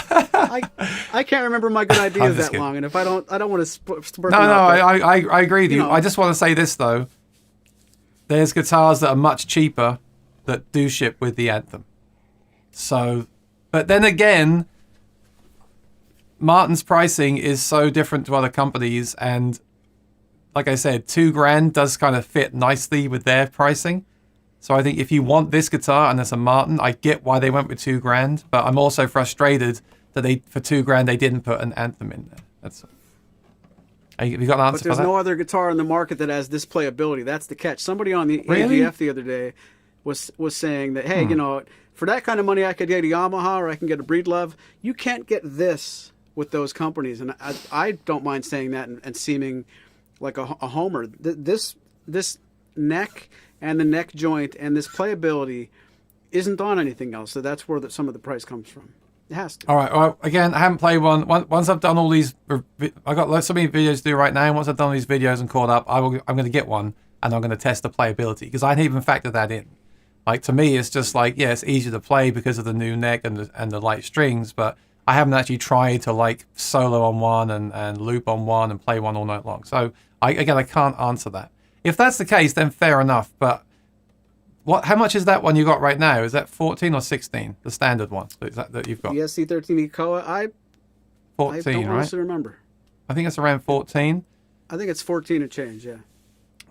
I can't remember my good ideas that kidding. long, and if I don't want to spurt No, them out, but, I agree with you. know. I just want to say this though. There's guitars that are much cheaper that do ship with the Anthem. So, but then again, Martin's pricing is so different to other companies, and like I said, $2,000 does kind of fit nicely with their pricing. So I think if you want this guitar and it's a Martin, I get why they went with $2,000, but I'm also frustrated that for $2,000 they didn't put an Anthem in there. That's. Have you got an answer but there's for that? no other guitar in the market that has this playability. That's the catch. Somebody on the Really? AGF the other day was saying that, hey, you know, for that kind of money, I could get a Yamaha or I can get a Breedlove. You can't get this with those companies, and I don't mind saying that and seeming like a homer. This neck and the neck joint and this playability isn't on anything else. So that's where some of the price comes from. It has to. All right. Well, again, I haven't played one. Once I've done all these, I've got so many videos to do right now. And once I've done these videos and caught up, I'm going to get one and I'm going to test the playability because I hadn't even factored that in. Like to me, it's just like, yeah, it's easier to play because of the new neck and the light strings, but I haven't actually tried to like solo on one and loop on one and play one all night long. So I can't answer that. If that's the case, then fair enough. But how much is that one you got right now? Is that 14 or 16? The standard one that you've got? The SC30d Koa, I 14, don't right? honestly remember. I think it's around 14. I think it's 14 and change, yeah.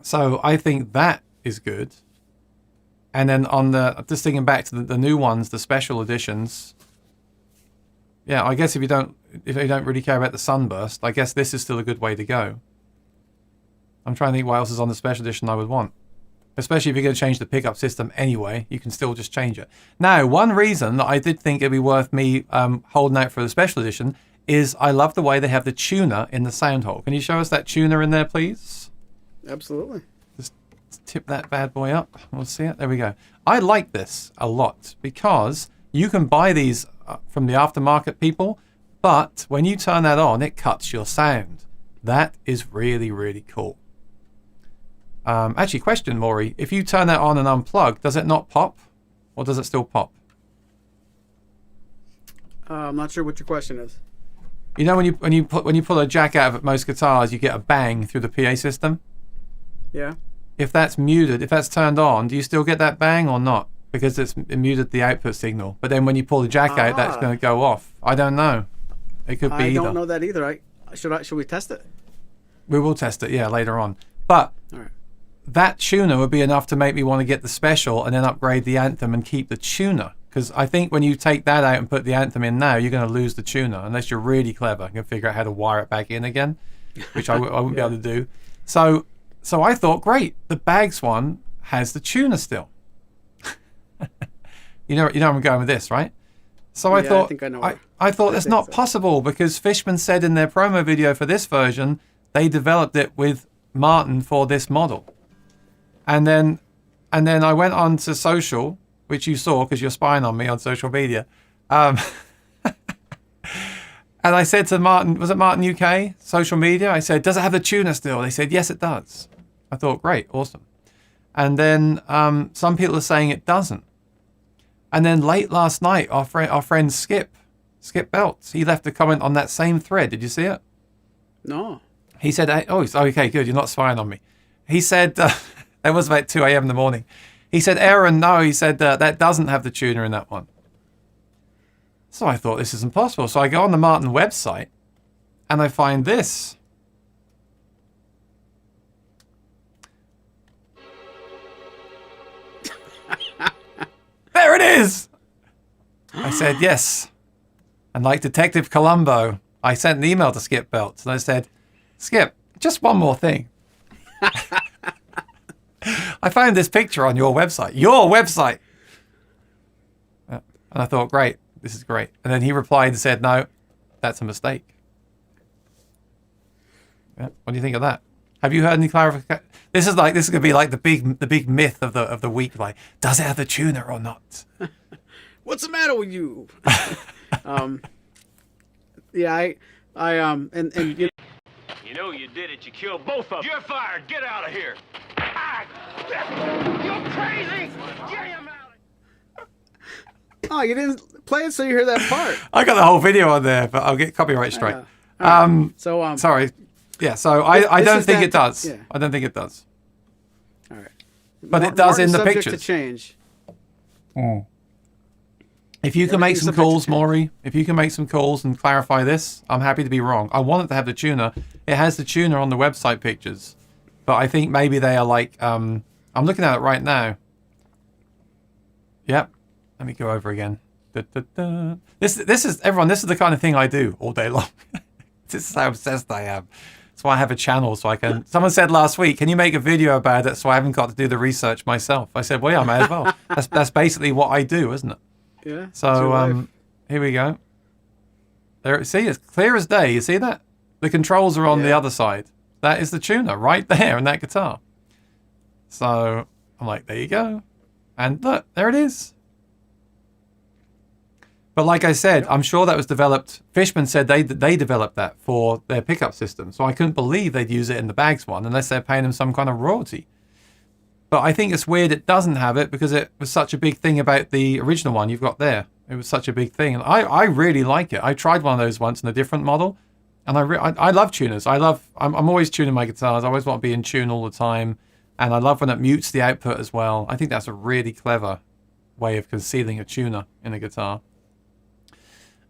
So I think that is good. And then on just thinking back to the new ones, the special editions. Yeah, I guess if you don't really care about the sunburst, I guess this is still a good way to go. I'm trying to think what else is on the special edition I would want. Especially if you're going to change the pickup system anyway, you can still just change it. Now, one reason that I did think it'd be worth me holding out for the special edition is I love the way they have the tuner in the sound hole. Can you show us that tuner in there, please? Absolutely. Just tip that bad boy up. We'll see it. There we go. I like this a lot because you can buy these from the aftermarket people, but when you turn that on, it cuts your sound. That is really, really cool. Actually, question, Maury. If you turn that on and unplug, does it not pop? Or does it still pop? I'm not sure what your question is. You know when you pull a jack out of most guitars, you get a bang through the PA system? Yeah. If that's muted, if that's turned on, do you still get that bang or not? Because it muted the output signal. But then when you pull the jack out, that's going to go off. I don't know. It could be either. I don't know that either. Should we test it? We will test it, yeah, later on. But All right. that tuner would be enough to make me want to get the special and then upgrade the Anthem and keep the tuner. Because I think when you take that out and put the Anthem in now, you're going to lose the tuner unless you're really clever and can figure out how to wire it back in again, which I wouldn't be able to do. So I thought, great, the Bags one has the tuner still. you know where I'm going with this, right? So I thought, I think I know. I thought that's not possible because Fishman said in their promo video for this version, they developed it with Martin for this model. And then I went on to social, which you saw because you're spying on me on social media. And I said to Martin, was it Martin UK, social media? I said, does it have the tuner still? They said, yes, it does. I thought, great, awesome. And then some people are saying it doesn't. And then late last night, our friend Skip Belts, he left a comment on that same thread. Did you see it? No. He said, oh, okay, good, you're not spying on me. He said, it was about 2 a.m. in the morning. He said, Aaron, no, he said, that doesn't have the tuner in that one. So I thought, this is impossible. So I go on the Martin website, and I find this. There it is! I said, yes. And like Detective Columbo, I sent an email to Skip Belts, and I said, Skip, just one more thing. I found this picture on your website. Your website! Yeah. And I thought, great, this is great. And then he replied and said, no, that's a mistake. Yeah. What do you think of that? Have you heard any clarification? This is going to be like the big myth of the week. Like, does it have the tuner or not? What's the matter with you? Yeah, and you know you did it. You killed both of them. You're fired. Get out of here. You're crazy. Get him out. Oh, you didn't play it, so you hear that part. I got the whole video on there, but I'll get copyright strike. So Sorry. Yeah, so I don't think it does. Yeah. I don't think it does. All right. But it does in the subject pictures. to change. If you can make Everything's some subject to calls, change. Maury, if you can make some calls and clarify this, I'm happy to be wrong. I want it to have the tuner. It has the tuner on the website pictures. But I think maybe they are like, I'm looking at it right now. Yep. Let me go over again. Da, da, da. This is, everyone, this is the kind of thing I do all day long. This is how obsessed I am. That's why I have a channel, so I can... Someone said last week, can you make a video about it so I haven't got to do the research myself? I said, well, yeah, I may as well. That's basically what I do, isn't it? Yeah. So, here we go. There, see, it's clear as day. You see that? The controls are on the other side. That is the tuner right there in that guitar. So, I'm like, there you go. And look, there it is. But like I said, I'm sure that was developed. Fishman said they developed that for their pickup system. So I couldn't believe they'd use it in the Bags one unless they're paying them some kind of royalty. But I think it's weird it doesn't have it because it was such a big thing about the original one you've got there. It was such a big thing. And I really like it. I tried one of those once in a different model. And I love tuners. I'm always tuning my guitars. I always want to be in tune all the time. And I love when it mutes the output as well. I think that's a really clever way of concealing a tuner in a guitar.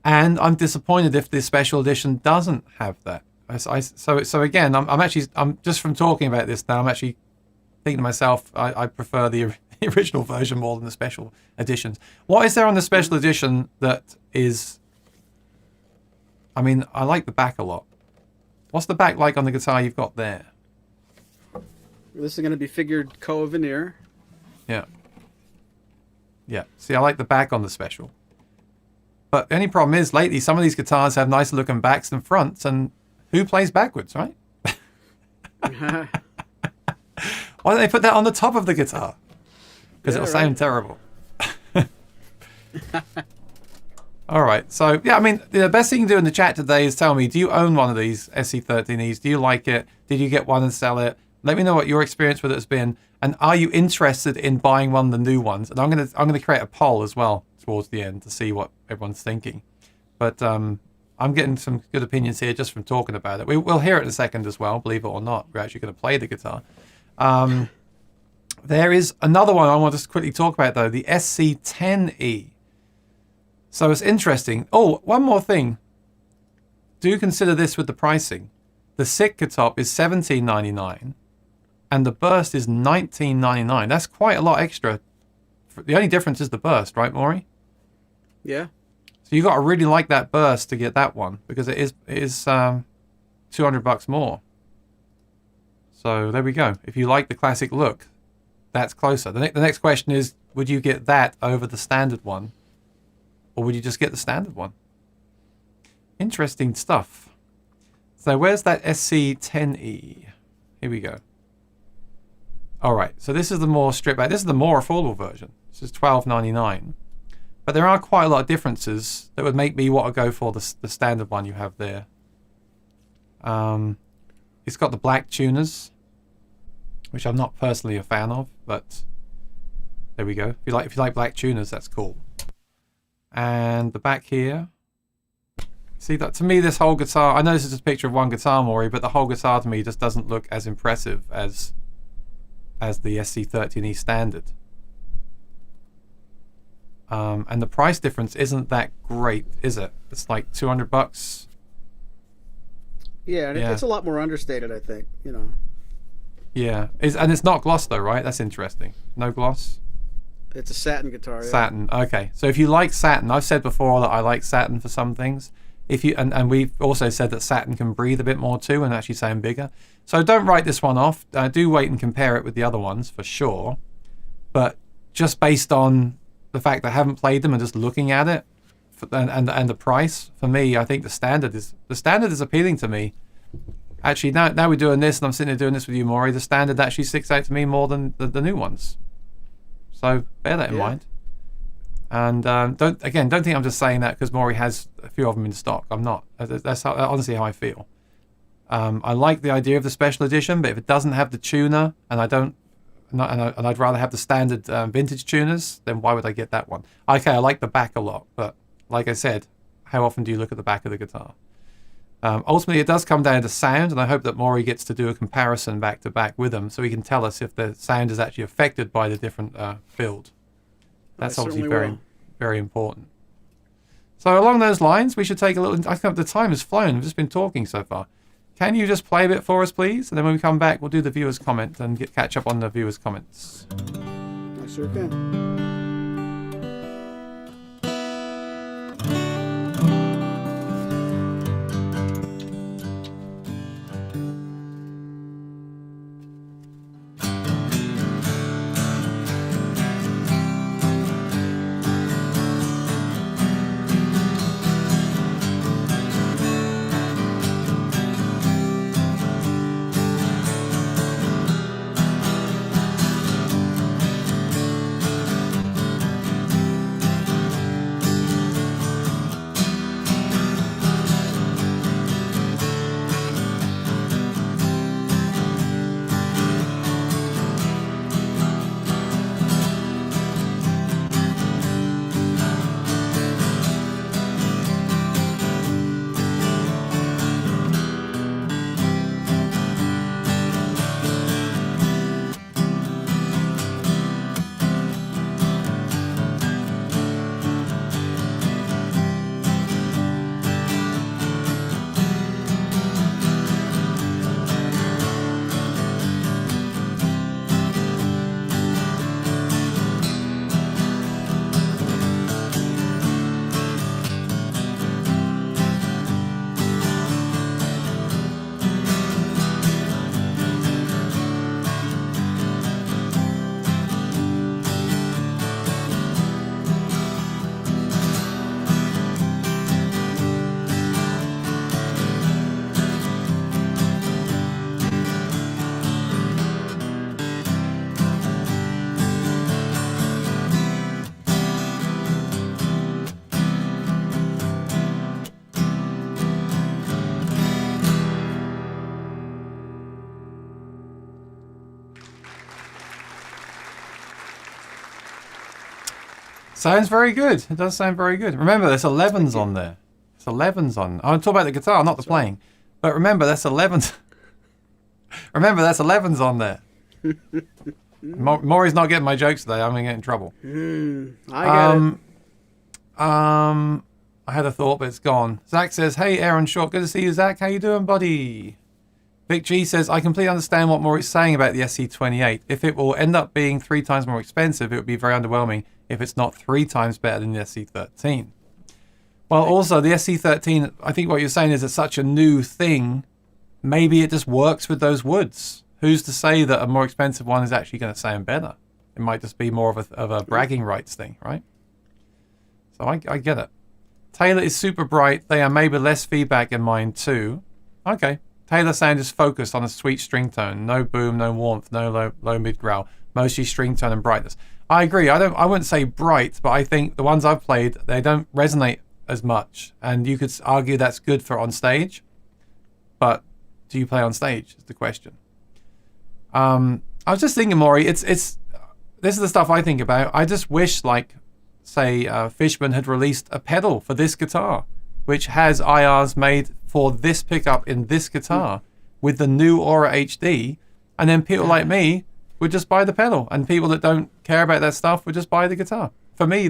And I'm disappointed if this special edition doesn't have that. So again, I'm just from talking about this now, I'm actually thinking to myself, I prefer the original version more than the special editions. What is there on the special edition that is... I mean, I like the back a lot. What's the back like on the guitar you've got there? This is going to be figured Koa Veneer. Yeah. Yeah. See, I like the back on the special. But the only problem is, lately, some of these guitars have nicer looking backs than fronts, and who plays backwards, right? Why don't they put that on the top of the guitar? Because it'll sound terrible. All right. So, yeah, I mean, the best thing you can do in the chat today is tell me, do you own one of these Sc30ds? Do you like it? Did you get one and sell it? Let me know what your experience with it has been. And are you interested in buying one of the new ones? And I'm gonna create a poll as well towards the end to see what everyone's thinking. But I'm getting some good opinions here just from talking about it. We'll hear it in a second as well, believe it or not. We're actually going to play the guitar. There is another one I want to quickly talk about, though, the Sc10e. So it's interesting. Oh, one more thing. Do consider this with the pricing. The Sitka top is $17.99 and the burst is $19.99. That's quite a lot extra. The only difference is the burst, right, Maury? Yeah. So you got to really like that burst to get that one because it is $200 more. So there we go. If you like the classic look, that's closer. The next question is, would you get that over the standard one? Or would you just get the standard one? Interesting stuff. So where's that Sc10e? Here we go. All right, so this is the more stripped back. This is the more affordable version. This is $12.99. But there are quite a lot of differences that would make me want to go for the standard one you have there. It's got the black tuners, which I'm not personally a fan of, but there we go. If you like black tuners, that's cool. And the back here. See, that to me, this whole guitar, I know this is just a picture of one guitar, Maury, but the whole guitar to me just doesn't look as impressive as the Sc30e standard. And the price difference isn't that great, is it? It's like $200. Yeah, and it's a lot more understated, I think, you know. Yeah, and it's not gloss though, right? That's interesting. No gloss? It's a satin guitar. Yeah. Satin, okay. So if you like satin, I've said before that I like satin for some things. If you and we've also said that satin can breathe a bit more too and actually sound bigger. So don't write this one off. Do wait and compare it with the other ones for sure. But just based on the fact that I haven't played them and just looking at it, and the price, for me, I think the standard is appealing to me. Actually, now we're doing this, and I'm sitting here doing this with you, Maury. The standard actually sticks out to me more than the new ones. So bear that in mind. And don't think I'm just saying that because Maury has a few of them in stock. I'm not. That's honestly how I feel. I like the idea of the special edition, but if it doesn't have the tuner, and I don't and I'd rather have the standard vintage tuners, then why would I get that one? Okay, I like the back a lot, but like I said, how often do you look at the back of the guitar? Ultimately, it does come down to sound, and I hope that Maury gets to do a comparison back to back with them so he can tell us if the sound is actually affected by the different build. That's obviously very, very important. So along those lines, we should take a little... I think the time has flown. We've just been talking so far. Can you just play a bit for us, please? And then when we come back, we'll do the viewers' comment and catch up on the viewers' comments. I sure can. Sounds very good. It does sound very good. Remember, there's 11s on there. It's 11s on. I'm talking about the guitar, not the playing. But remember, that's 11s. Remember, that's 11s on there. Maury's not getting my jokes today. I'm going to get in trouble. I get it. I had a thought, but it's gone. Zach says, hey, Aaron Short. Good to see you, Zach. How you doing, buddy? Vic G says, I completely understand what Maury's saying about the SC28. If it will end up being 3 times more expensive, it would be very underwhelming if it's not 3 times better than the SC13. Well, also, the SC13, I think what you're saying is it's such a new thing. Maybe it just works with those woods. Who's to say that a more expensive one is actually going to sound better? It might just be more of a bragging rights thing, right? So I get it. Taylor is super bright. They are maybe less feedback in mine too. Okay. Taylor sound is focused on a sweet string tone. No boom, no warmth, no low mid growl. Mostly string tone and brightness. I agree. I wouldn't say bright, but I think the ones I've played, they don't resonate as much. And you could argue that's good for on stage. But do you play on stage is the question. I was just thinking, Maury, this is the stuff I think about. I just wish, like, say, Fishman had released a pedal for this guitar, which has IRs made for this pickup in this guitar with the new Aura HD, and then people like me would just buy the pedal, and people that don't care about that stuff would just buy the guitar. For me,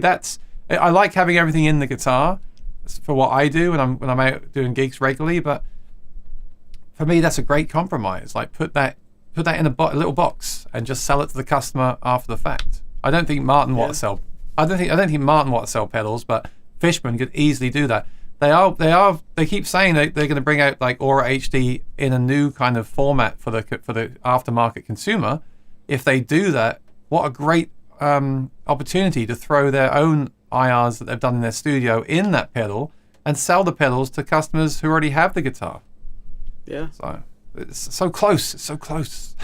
I like having everything in the guitar for what I do when I'm out doing gigs regularly, but for me, that's a great compromise. Like, put that in a little box and just sell it to the customer after the fact. I don't think Martin want to sell. I don't think Martin want to sell pedals, but Fishman could easily do that. They keep saying they're going to bring out like Aura HD in a new kind of format for the aftermarket consumer. If they do that, what a great opportunity to throw their own IRs that they've done in their studio in that pedal and sell the pedals to customers who already have the guitar. Yeah. So it's so close. It's so close.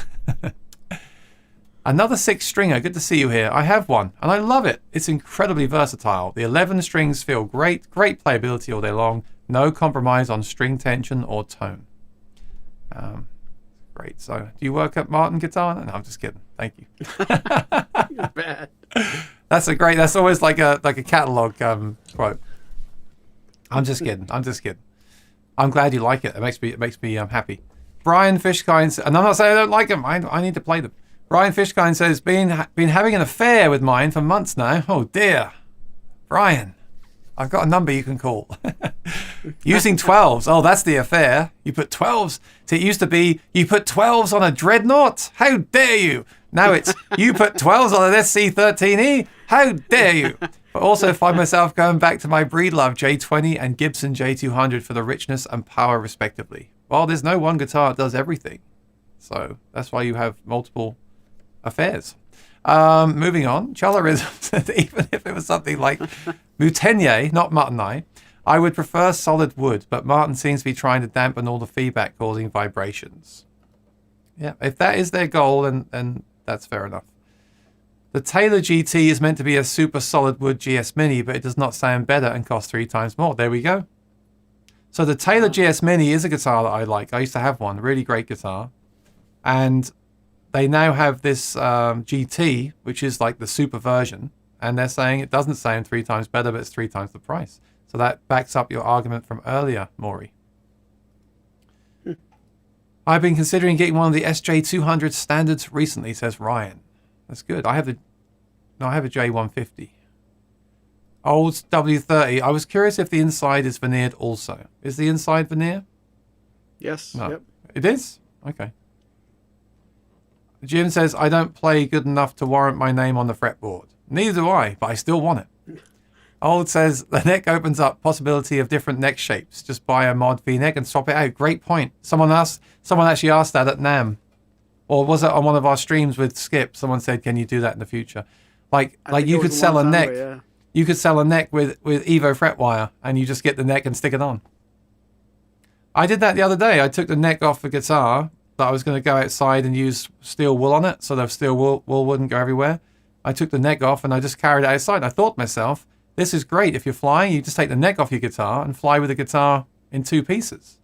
Another 6-stringer. Good to see you here. I have one, and I love it. It's incredibly versatile. The 11 strings feel great. Great playability all day long. No compromise on string tension or tone. Great. So, do you work at Martin Guitar? No, I'm just kidding. Thank you. You're bad. That's always like a catalog quote. I'm just kidding. I'm glad you like it. It makes me happy. Brian Fishkind, and I'm not saying I don't like them. I need to play them. Brian Fishkind says, been having an affair with mine for months now. Oh dear. Brian, I've got a number you can call. Using 12s. Oh, that's the affair. You put 12s. So it used to be you put 12s on a Dreadnought. How dare you? Now it's you put 12s on an SC13E. How dare you? But also find myself going back to my Breedlove J20 and Gibson J200 for the richness and power respectively. Well, there's no one guitar that does everything. So that's why you have multiple affairs. Moving on, Chalarism said even if it was something like Mutenier, not Martin I would prefer solid wood, but Martin seems to be trying to dampen all the feedback causing vibrations. Yeah, if that is their goal, then that's fair enough. The Taylor GT is meant to be a super solid wood GS Mini, but it does not sound better and costs 3 times more. There we go. So the Taylor GS Mini is a guitar that I like. I used to have one, really great guitar. And they now have this GT, which is like the super version. And they're saying it doesn't sound 3 times better, but it's 3 times the price. So that backs up your argument from earlier, Maury. I've been considering getting one of the SJ200 standards recently, says Ryan. That's good. I have a J150. Old W30. I was curious if the inside is veneered also. Is the inside veneer? Yes. No. Yep. It is? Okay. Jim says, I don't play good enough to warrant my name on the fretboard. Neither do I, but I still want it. Old says, the neck opens up possibility of different neck shapes. Just buy a mod V-neck and swap it out. Great point. Someone actually asked that at NAMM. Or was it on one of our streams with Skip? Someone said, can you do that in the future? Like you could sell a neck. Yeah. You could sell a neck with Evo fret wire and you just get the neck and stick it on. I did that the other day. I took the neck off the guitar that I was going to go outside and use steel wool on it so the steel wool wouldn't go everywhere. I took the neck off and I just carried it outside. I thought to myself, this is great. If you're flying, you just take the neck off your guitar and fly with the guitar in 2 pieces.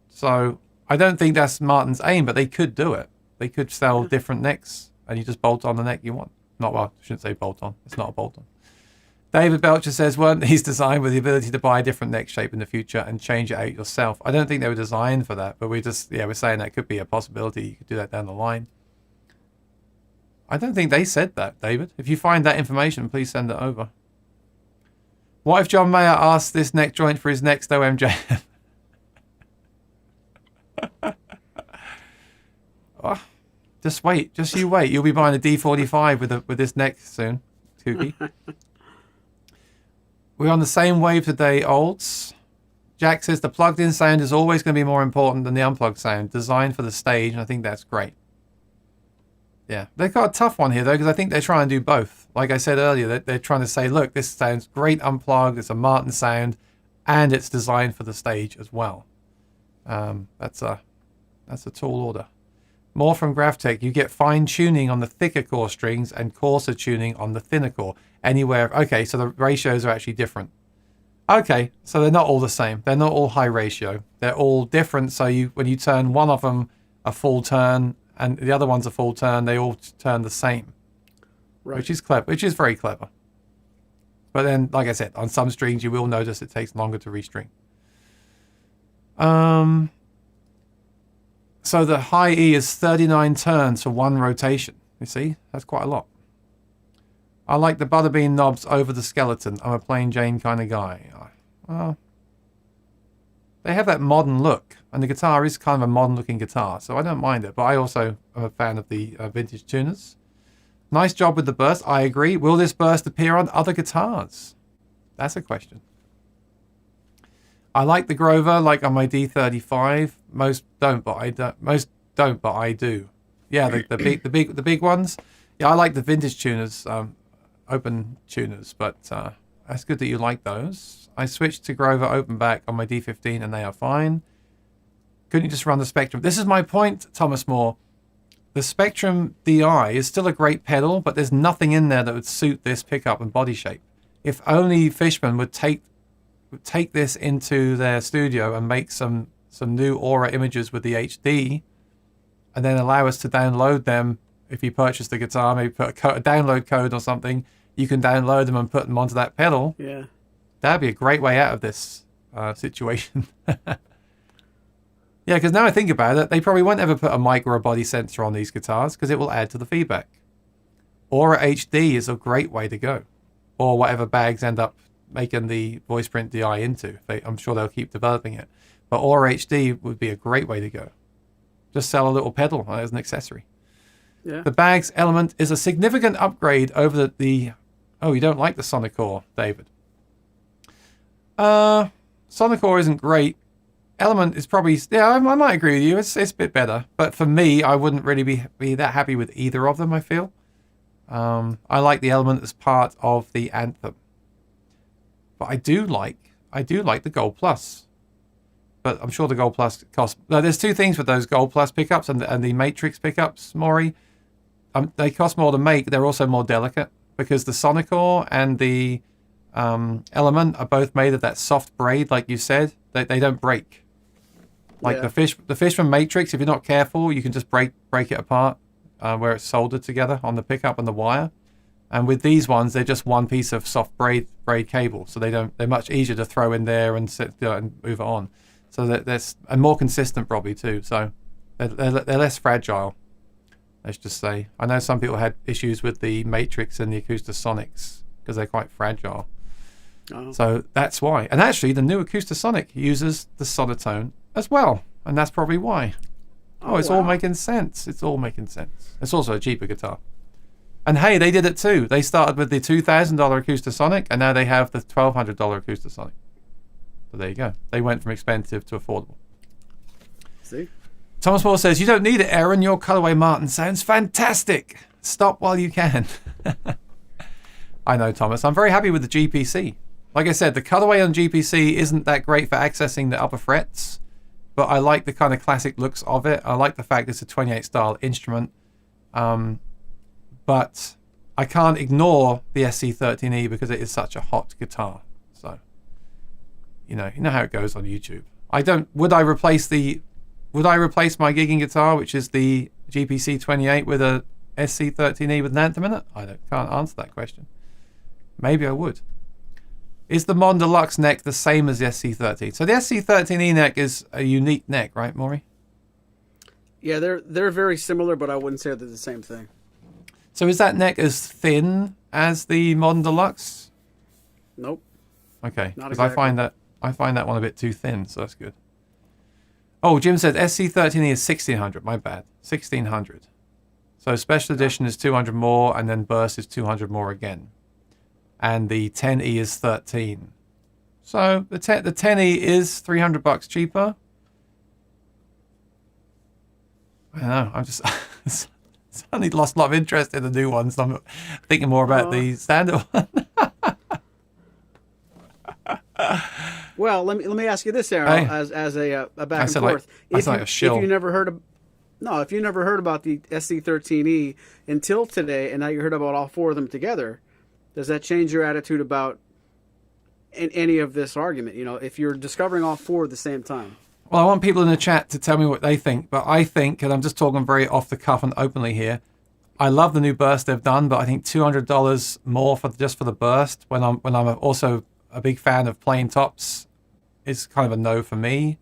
So I don't think that's Martin's aim, but they could do it. They could sell different necks and you just bolt on the neck you want. Not well, I shouldn't say bolt on. It's not a bolt on. David Belcher says, weren't these designed with the ability to buy a different neck shape in the future and change it out yourself? I don't think they were designed for that, but we're saying that could be a possibility. You could do that down the line. I don't think they said that, David. If you find that information, please send it over. What if John Mayer asks this neck joint for his next OMJ? Oh, just wait. Just you wait. You'll be buying a D45 with this neck soon, Kooky. We're on the same wave today, Olds. Jack says the plugged-in sound is always going to be more important than the unplugged sound. Designed for the stage, and I think that's great. Yeah, they've got a tough one here, though, because I think they're trying to do both. Like I said earlier, they're trying to say, look, this sounds great unplugged, it's a Martin sound, and it's designed for the stage as well. That's a tall order. More from Graphtec. You get fine tuning on the thicker core strings and coarser tuning on the thinner core. Anywhere. Okay, so the ratios are actually different. Okay, so they're not all the same. They're not all high ratio. They're all different. So when you turn one of them a full turn and the other one's a full turn, they all turn the same. Right. Which is clever. Which is very clever. But then, like I said, on some strings you will notice it takes longer to restring. So the high E is 39 turns for 1 rotation. You see? That's quite a lot. I like the butterbean knobs over the skeleton. I'm a plain Jane kind of guy. Well, they have that modern look. And the guitar is kind of a modern looking guitar. So I don't mind it. But I also am a fan of the vintage tuners. Nice job with the burst. I agree. Will this burst appear on other guitars? That's a question. I like the Grover, like on my D35. Most don't, but I do. Yeah, the big ones. Yeah, I like the vintage tuners, open tuners, but that's good that you like those. I switched to Grover open back on my D15, and they are fine. Couldn't you just run the Spectrum? This is my point, Thomas Moore. The Spectrum DI is still a great pedal, but there's nothing in there that would suit this pickup and body shape. If only Fishman would take this into their studio and make some some new Aura images with the HD, and then allow us to download them. If you purchase the guitar, maybe put a download code or something, you can download them and put them onto that pedal. Yeah. That'd be a great way out of this situation. Yeah, because now I think about it, they probably won't ever put a mic or a body sensor on these guitars because it will add to the feedback. Aura HD is a great way to go. Or whatever bags end up making the voice print DI into. I'm sure they'll keep developing it. But Aura HD would be a great way to go. Just sell a little pedal as an accessory. Yeah. The bags element is a significant upgrade over the Oh, you don't like the Sonicore, David? Sonicore isn't great. Element is probably... Yeah, I might agree with you. It's a bit better. But for me, I wouldn't really be that happy with either of them, I feel. I like the Element as part of the Anthem. But I do like the Gold Plus. But I'm sure the Gold Plus costs... No, there's two things with those Gold Plus pickups and the Matrix pickups, Maury. They cost more to make. They're also more delicate because the Sonicore and the Element are both made of that soft braid, like you said. They don't break. Like the fish from Matrix, if you're not careful, you can just break it apart where it's soldered together on the pickup and the wire. And with these ones, they're just one piece of soft braid cable, so they're much easier to throw in there and move it on. So that's and more consistent probably too. So they're less fragile. Let's just say. I know some people had issues with the Matrix and the Acoustasonics because they're quite fragile. Oh. So that's why. And actually, the new Acoustasonic uses the Sonotone as well, and that's probably why. It's all making sense. It's all making sense. It's also a cheaper guitar. And hey, they did it too. They started with the $2,000 Acoustasonic, and now they have the $1,200 Acoustasonic. So there you go. They went from expensive to affordable. See? Thomas Moore says, you don't need it, Aaron. Your colorway, Martin, sounds fantastic. Stop while you can. I know, Thomas. I'm very happy with the GPC. Like I said, the colorway on GPC isn't that great for accessing the upper frets, but I like the kind of classic looks of it. I like the fact it's a 28 style instrument. But I can't ignore the SC13E because it is such a hot guitar. So, you know how it goes on YouTube. Would I replace my gigging guitar, which is the GPC 28, with a SC13E with an Anthem in it? Can't answer that question. Maybe I would. Is the Mon Deluxe neck the same as the SC13? So the SC13E neck is a unique neck, right, Maury? Yeah, they're very similar, but I wouldn't say they're the same thing. So is that neck as thin as the Mon Deluxe? Nope. Okay, Not because exactly. I find that one a bit too thin, so that's good. Oh, Jim said SC13E is 1600. My bad, 1600. So special edition is 200 more, and then burst is 200 more again. And the 10E is 13. So the 10E is $300 cheaper. I don't know. I'm just suddenly lost a lot of interest in the new ones. I'm thinking more about the standard one. Well, let me ask you this, Aaron, as a back and forth. If you never heard about the SC13E until today, and now you heard about all four of them together, does that change your attitude about any of this argument? You know, if you're discovering all four at the same time. Well, I want people in the chat to tell me what they think, but I think, and I'm just talking very off the cuff and openly here, I love the new burst they've done, but I think $200 more just for the burst, when I'm also a big fan of plain tops, is kind of a no for me.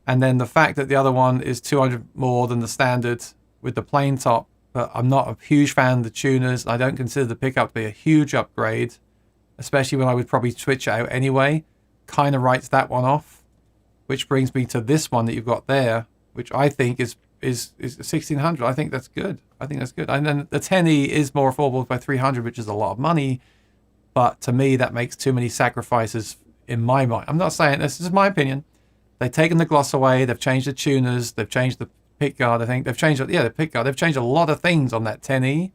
And then the fact that the other one is 200 more than the standard with the plain top, but I'm not a huge fan of the tuners. I don't consider the pickup to be a huge upgrade, especially when I would probably switch it out anyway. Kind of writes that one off, which brings me to this one that you've got there, which I think is 1600. I think that's good. And then the 10E is more affordable by 300, which is a lot of money. But to me, that makes too many sacrifices in my mind. I'm not saying this is my opinion. They've taken the gloss away. They've changed the tuners. They've changed the pick guard. I think they've changed the pick guard. They've changed a lot of things on that 10E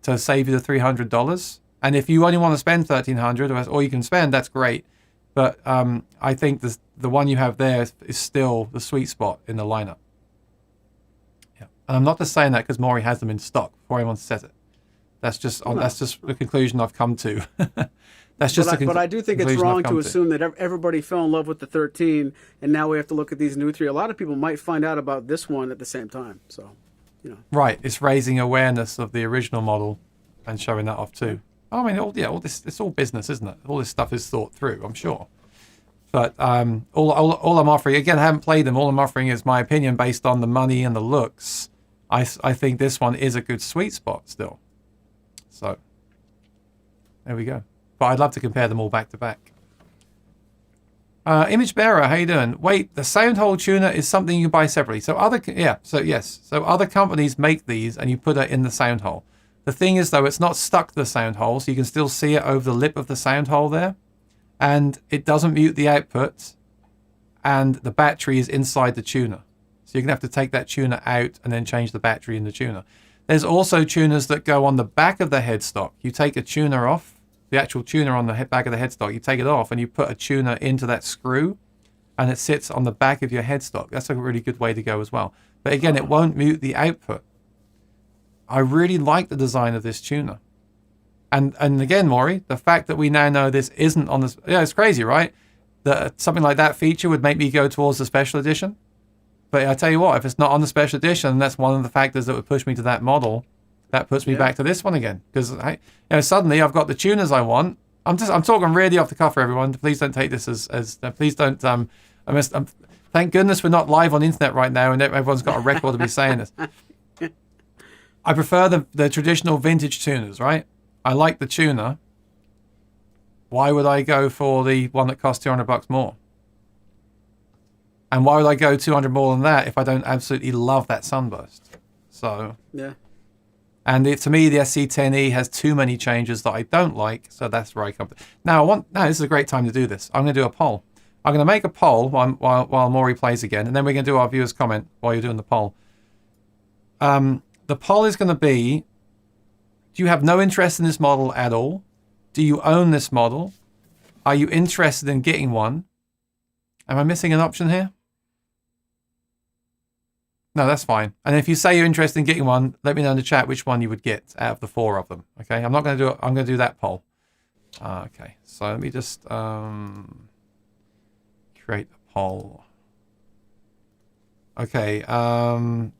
to save you the $300. And if you only want to spend $1,300, or you can spend, that's great. But I think the one you have there is still the sweet spot in the lineup. Yeah, and I'm not just saying that because Maury has them in stock before anyone says it. That's just the conclusion I've come to. That's just but I do think it's conclusion I've wrong come to assume that everybody fell in love with the 13, and now we have to look at these new 3. A lot of people might find out about this one at the same time. So, Right, it's raising awareness of the original model and showing that off too. I mean, all this, it's all business, isn't it? All this stuff is thought through, I'm sure. But all I'm offering, again, I haven't played them. All I'm offering is my opinion based on the money and the looks. I think this one is a good sweet spot still. So, there we go. But I'd love to compare them all back to back. Image Bearer, how you doing? Wait, the sound hole tuner is something you buy separately. So other companies make these and you put it in the sound hole. The thing is though, it's not stuck to the sound hole, so you can still see it over the lip of the sound hole there. And it doesn't mute the output, and the battery is inside the tuner. So you're going to have to take that tuner out and then change the battery in the tuner. There's also tuners that go on the back of the headstock. You take a tuner off, the actual tuner on the back of the headstock, you take it off and you put a tuner into that screw and it sits on the back of your headstock. That's a really good way to go as well. But again, it won't mute the output. I really like the design of this tuner. And again, Maury, the fact that we now know this isn't on this, it's crazy, right? That something like that feature would make me go towards the special edition. But I tell you what, if it's not on the special edition, that's one of the factors that would push me to that model. That puts me back to this one again. Because suddenly I've got the tuners I want. I'm talking really off the cuff for everyone. Please don't take this as please don't. Thank goodness we're not live on the internet right now, and everyone's got a record of me saying this. I prefer the traditional vintage tuners, right? I like the tuner. Why would I go for the one that costs $200 more? And why would I go 200 more than that if I don't absolutely love that sunburst? So yeah. And to me, the SC10E has too many changes that I don't like, so that's where I come. Now this is a great time to do this. I'm going to do a poll. I'm going to make a poll while Maury plays again, and then we're going to do our viewers' comment while you're doing the poll. The poll is going to be: do you have no interest in this model at all? Do you own this model? Are you interested in getting one? Am I missing an option here? No, that's fine. And if you say you're interested in getting one, let me know in the chat which one you would get out of the 4 of them. Okay, I'm not going to do it. I'm going to do that poll. Okay, so let me just create a poll. Okay, I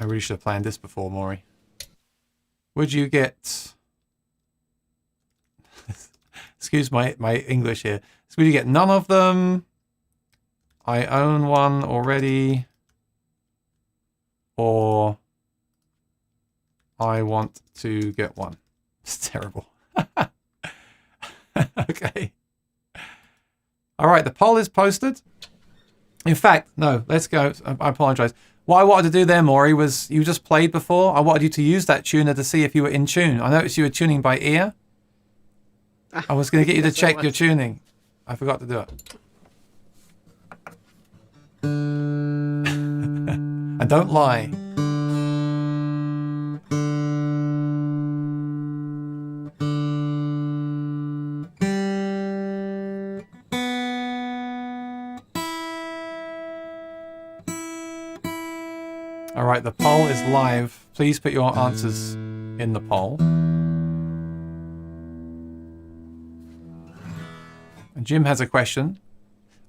really should have planned this before, Maury. Would you get... Excuse my English here. So would you get none of them? I own one already. Or I want to get one. It's terrible. Okay. All right, the poll is posted. In fact, no, let's go. I apologize. What I wanted to do there, Maury, was you just played before. I wanted you to use that tuner to see if you were in tune. I noticed you were tuning by ear. I was going to get you to check your tuning. I forgot to do it. And don't lie. All right, the poll is live. Please put your answers in the poll. And Jim has a question.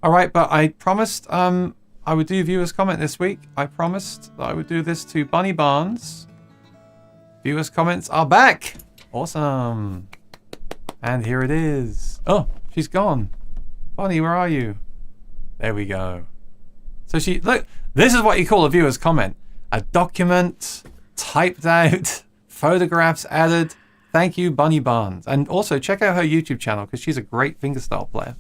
All right, but I promised I would do viewers' comment this week. I promised that I would do this to Bunny Barnes. Viewers' comments are back. Awesome. And here it is. Oh, she's gone. Bunny, where are you? There we go. So look, this is what you call a viewer's comment. A document, typed out, photographs added. Thank you, Bunny Barnes. And also check out her YouTube channel because she's a great fingerstyle player.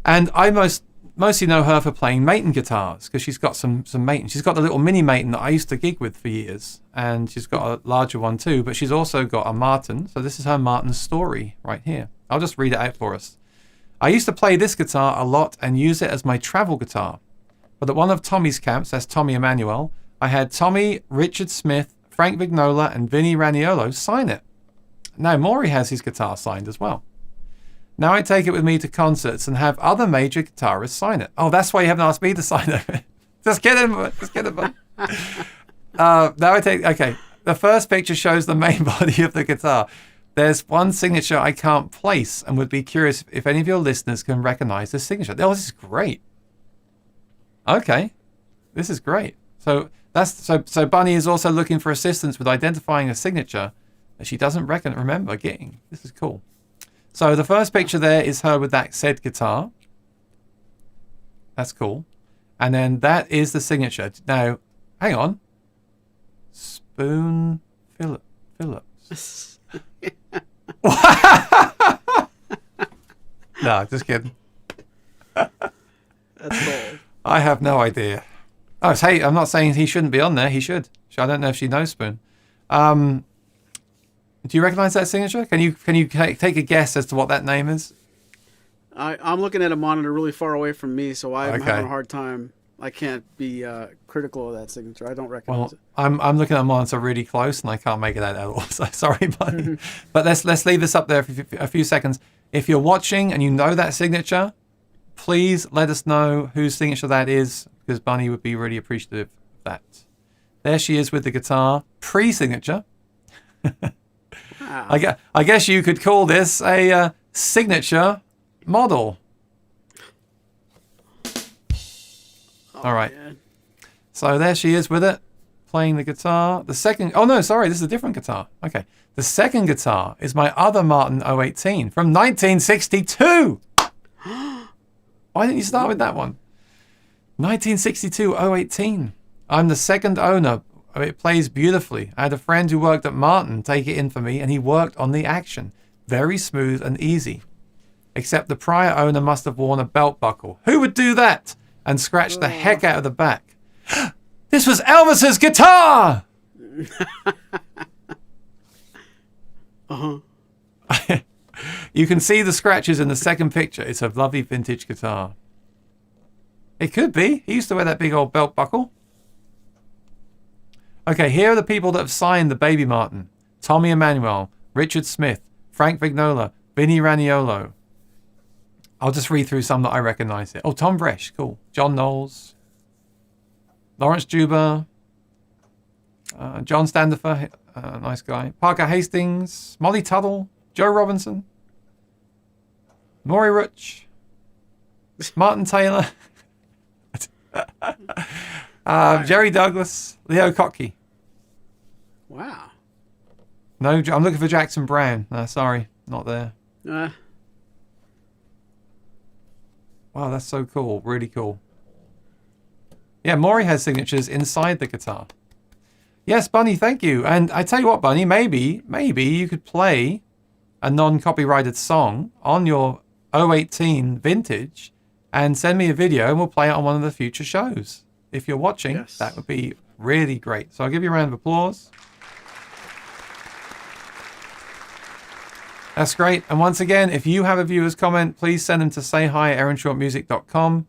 And I mostly know her for playing Maton guitars because she's got some Maton. She's got the little mini Maton that I used to gig with for years. And she's got a larger one too, but she's also got a Martin. So this is her Martin story right here. I'll just read it out for us. I used to play this guitar a lot and use it as my travel guitar. But at one of Tommy's camps, that's Tommy Emmanuel, I had Tommy, Richard Smith, Frank Vignola, and Vinnie Raniolo sign it. Now Maury has his guitar signed as well. Now I take it with me to concerts and have other major guitarists sign it. Oh, that's why you haven't asked me to sign it. Just kidding. Just kidding. Now I take... Okay. the first picture shows the main body of the guitar. There's one signature I can't place and would be curious if any of your listeners can recognize this signature. Oh, this is great. Okay. This is great. So so Bunny is also looking for assistance with identifying a signature that she doesn't remember getting. This is cool. So the first picture there is her with that said guitar. That's cool. And then that is the signature. Now, hang on. Spoon Phillips. No, just kidding. That's bold. I have no idea. Oh, hey, I'm not saying he shouldn't be on there. He should. I don't know if she knows Spoon. Do you recognize that signature? Can you take a guess as to what that name is? I'm looking at a monitor really far away from me, so I'm Okay. having a hard time. I can't be critical of that signature. I don't recognize it. I'm looking at a monitor really close, and I can't make it out at all. So sorry, buddy. But let's leave this up there for a few seconds. If you're watching and you know that signature, please let us know whose signature that is, because Bunny would be really appreciative of that. There she is with the guitar, pre-signature. Wow. I guess you could call this a signature model. All right. Man. So there she is with it, playing the guitar. The second... Oh, no, sorry. This is a different guitar. Okay. The second guitar is my other Martin 018 from 1962. Why didn't you start with that one? 1962 018. I'm the second owner. It plays beautifully. I had a friend who worked at Martin take it in for me, and he worked on the action. Very smooth and easy. Except the prior owner must have worn a belt buckle. Who would do that? And scratch the heck out of the back. This was Elvis's guitar! You can see the scratches in the second picture. It's a lovely vintage guitar. It could be. He used to wear that big old belt buckle. Okay, here are the people that have signed the Baby Martin. Tommy Emmanuel, Richard Smith, Frank Vignola, Vinnie Raniolo. I'll just read through some that I recognize here. Oh, Tom Bresch, cool. John Knowles, Lawrence Juba, John Standifer, nice guy. Parker Hastings, Molly Tuttle, Joe Robinson, Maury Rutch, Martin Taylor, Jerry Douglas, Leo Kottke. Wow. No, I'm looking for Jackson Brown. No, sorry, not there. Wow, that's so cool. Really cool. Yeah, Maury has signatures inside the guitar. Yes, Bunny, thank you. And I tell you what, Bunny, maybe you could play a non-copyrighted song on your 018 vintage and send me a video and we'll play it on one of the future shows. If you're watching, yes, that would be really great. So I'll give you a round of applause. That's great. And once again, if you have a viewer's comment, please send them to sayhi@aaronshortmusic.com,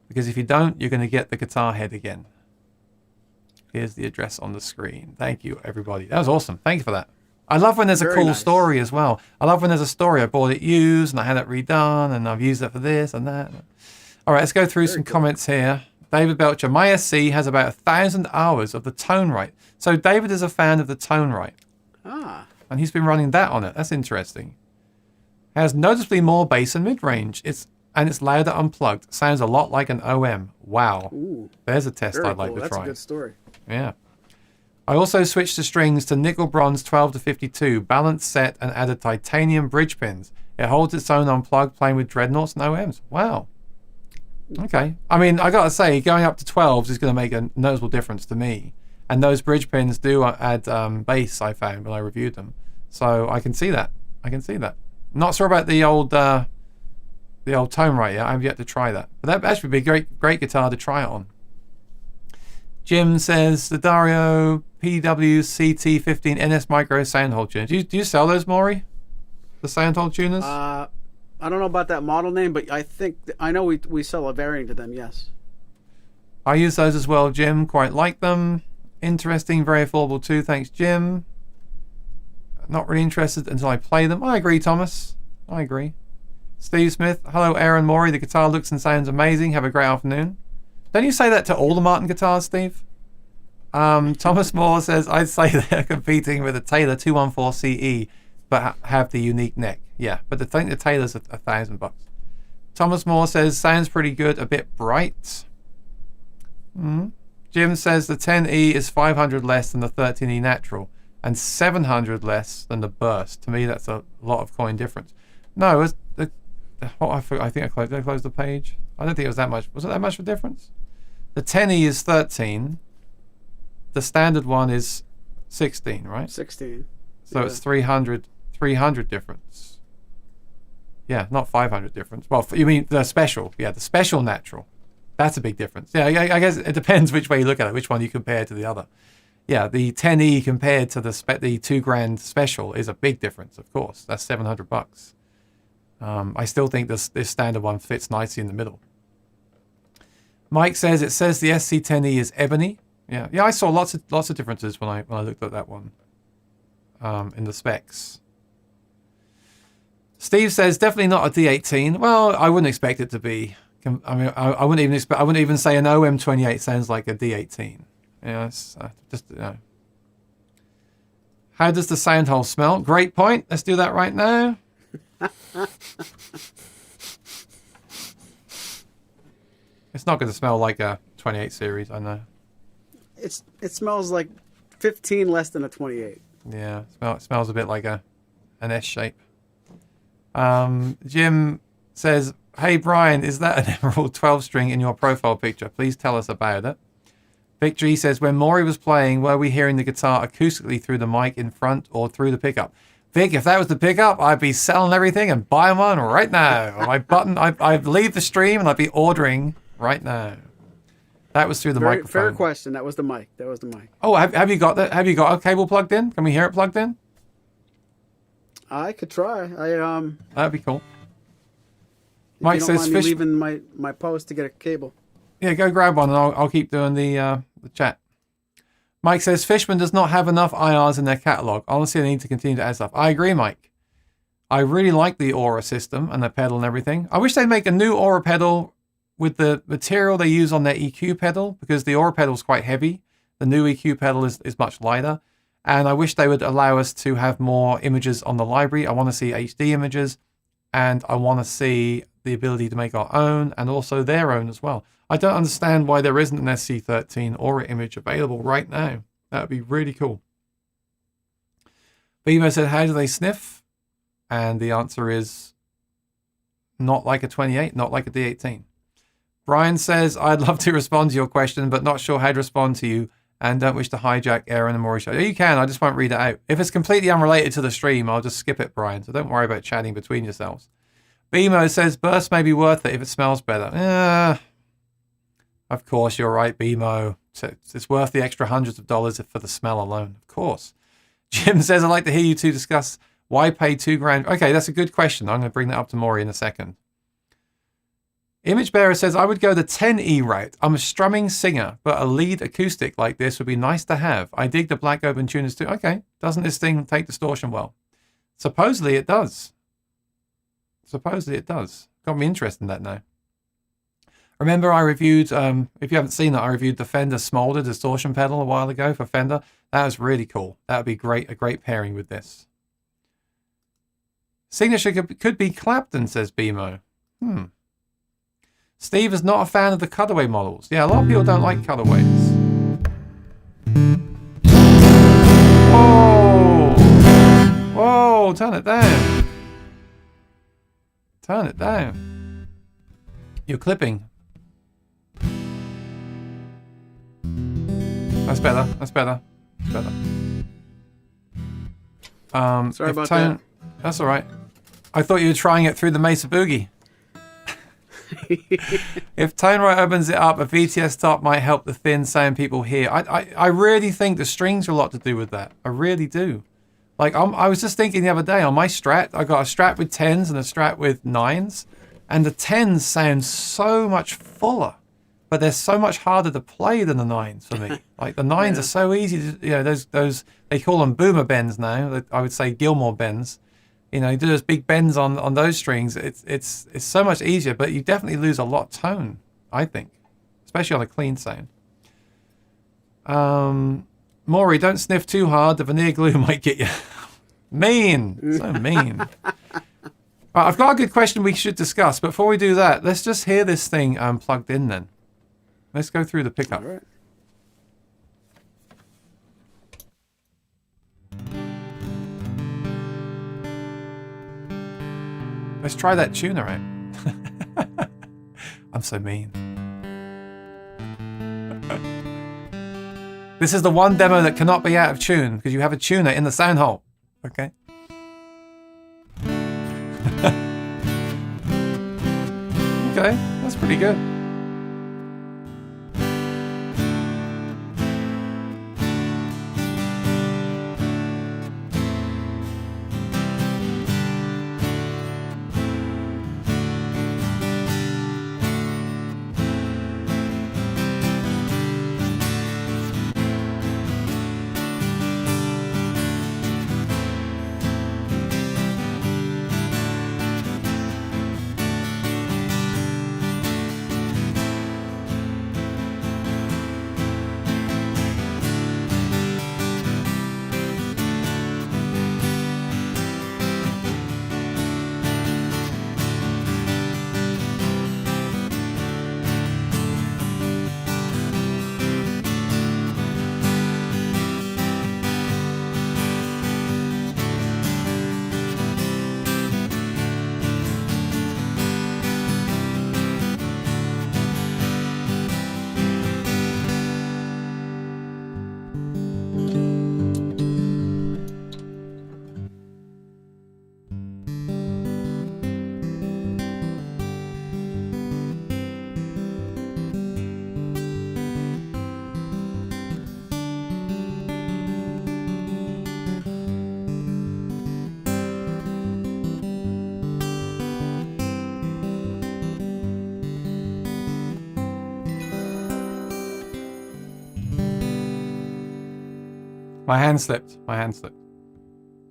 because if you don't, you're going to get the guitar head again. Here's the address on the screen. Thank you, everybody. That was awesome. Thank you for that. I love when there's a cool story as well. I love when there's a story. I bought it used and I had it redone and I've used it for this and that. All right, let's go through some comments here. David Belcher, my SC has about 1,000 hours of the tone right. So David is a fan of the tone right. Ah. And he's been running that on it. That's interesting. Has noticeably more bass and mid-range. It's louder unplugged. Sounds a lot like an OM. Wow. Ooh, there's a test I'd like to try. That's a good story. Yeah. I also switched the strings to nickel bronze 12 to 52, balanced set, and added titanium bridge pins. It holds its own unplugged, playing with dreadnoughts and OMs. Wow. Okay. I mean, I gotta say, going up to 12s is going to make a noticeable difference to me. And those bridge pins do add bass, I found when I reviewed them. So I can see that. Not sure about the old tone right yet. I've yet to try that. But that actually would be a great guitar to try it on. Jim says the Dario PWCT15 NS Micro Soundhole tuner. Do you sell those, Maury? The Soundhole tuners? I don't know about that model name, but I know we sell a variant of them. Yes. I use those as well, Jim. Quite like them. Interesting, very affordable too. Thanks, Jim. Not really interested until I play them. I agree, Thomas. I agree. Steve Smith. Hello, Aaron, Maury. The guitar looks and sounds amazing. Have a great afternoon. Don't you say that to all the Martin guitars, Steve? Thomas Moore says, I'd say they're competing with the Taylor 214 CE, but have the unique neck. Yeah, but I think the Taylor's $1,000. Thomas Moore says, sounds pretty good, a bit bright. Jim says the 10E is 500 less than the 13E natural and 700 less than the burst. To me, that's a lot of coin difference. No, I think I closed the page. I don't think it was that much. Was it that much of a difference? The 10E is 13. The standard one is 16, right? 16. So it's 300 difference. Yeah, not 500 difference. Well, you mean the special. Yeah, the special natural. That's a big difference. Yeah, I guess it depends which way you look at it, which one you compare to the other. Yeah, the 10E compared to the $2,000 special is a big difference, of course. That's $700. I still think this standard one fits nicely in the middle. Mike says it says the SC10E is ebony. Yeah, I saw lots of differences when I looked at that one in the specs. Steve says definitely not a D18. Well, I wouldn't expect it to be. I mean, I wouldn't even say an OM28 sounds like a D18. Yeah, it's just. How does the sound hole smell? Great point. Let's do that right now. It's not going to smell like a 28 series, I know. It smells like 15 less than a 28. Yeah, it smells a bit like an S shape. Jim says, hey Brian, is that an Emerald 12 string in your profile picture? Please tell us about it. Victory says, when Maury was playing, were we hearing the guitar acoustically through the mic in front or through the pickup? Vic, if that was the pickup, I'd be selling everything and buying one right now. My button, I'd leave the stream and I'd be ordering right now. That was through the microphone. Fair question. That was the mic. Oh, have you got that? Have you got a cable plugged in? Can we hear it plugged in? I could try. That'd be cool. Mike says, "Fish." Leaving my post to get a cable. Yeah, go grab one, and I'll keep doing the chat. Mike says Fishman does not have enough IRs in their catalog. Honestly, they need to continue to add stuff. I agree, Mike. I really like the Aura system and the pedal and everything. I wish they'd make a new Aura pedal with the material they use on their EQ pedal, because the Aura pedal is quite heavy. The new EQ pedal is much lighter. And I wish they would allow us to have more images on the library. I want to see HD images, and I want to see the ability to make our own and also their own as well. I don't understand why there isn't an SC13 Aura image available right now. That would be really cool. Bimo said, how do they sniff? And the answer is not like a 28, not like a D18. Brian says, I'd love to respond to your question, but not sure how to respond to you, and don't wish to hijack Aaron and Maury show. You can, I just won't read it out. If it's completely unrelated to the stream, I'll just skip it, Brian. So don't worry about chatting between yourselves. Bimo says, burst may be worth it if it smells better. Of course, you're right, Bimo. It's worth the extra hundreds of dollars for the smell alone. Of course. Jim says, I'd like to hear you two discuss why pay $2,000. Okay, that's a good question. I'm going to bring that up to Maury in a second. Image Bearer says, I would go the 10E route. I'm a strumming singer, but a lead acoustic like this would be nice to have. I dig the Black Open tuners too. Okay, doesn't this thing take distortion well? Supposedly it does. Got me interested in that now. Remember I reviewed, if you haven't seen that, I reviewed the Fender Smolder distortion pedal a while ago for Fender. That was really cool. That would be great, a great pairing with this. Signature could be Clapton, says Bimo. Steve is not a fan of the cutaway models. Yeah, a lot of people don't like cutaways. Whoa, turn it down. Turn it down. You're clipping. That's better. Sorry about that. That's all right. I thought you were trying it through the Mesa Boogie. If Tone Right opens it up, a VTS top might help the thin sound people hear. I really think the strings are a lot to do with that. I really do. Like, I was just thinking the other day on my Strat, I got a Strat with 10s and a Strat with 9s, and the 10s sound so much fuller, but they're so much harder to play than the 9s for me. Like, the 9s are so easy to, those they call them boomer bends now. I would say Gilmore bends. You do those big bends on those strings. It's so much easier, but you definitely lose a lot of tone, I think, especially on a clean sound. Maury, don't sniff too hard. The veneer glue might get you. Mean. So mean. Right, I've got a good question we should discuss. But before we do that, let's just hear this thing plugged in then. Let's go through the pickup. All right. Let's try that tuner out. I'm so mean. This is the one demo that cannot be out of tune because you have a tuner in the sound hole. Okay. Okay, that's pretty good. My hand slipped. My hand slipped.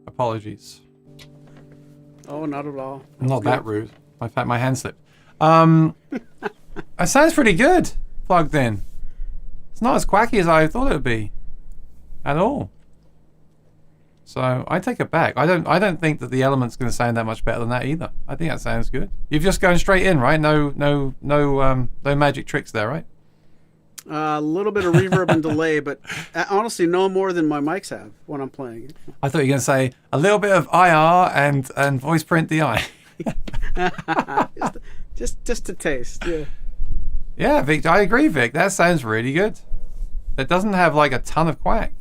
Apologies. Oh, not at all. Not that rude. In fact, my hand slipped. It sounds pretty good plugged in. It's not as quacky as I thought it would be. At all. So I take it back. I don't think that the Element's going to sound that much better than that either. I think that sounds good. You've just going straight in, right? No magic tricks there, right? A little bit of reverb and delay, but honestly, no more than my mics have when I'm playing. I thought you were going to say a little bit of IR and voice print DI. just a taste, yeah. Yeah, Vic, I agree, Vic. That sounds really good. It doesn't have like a ton of quack.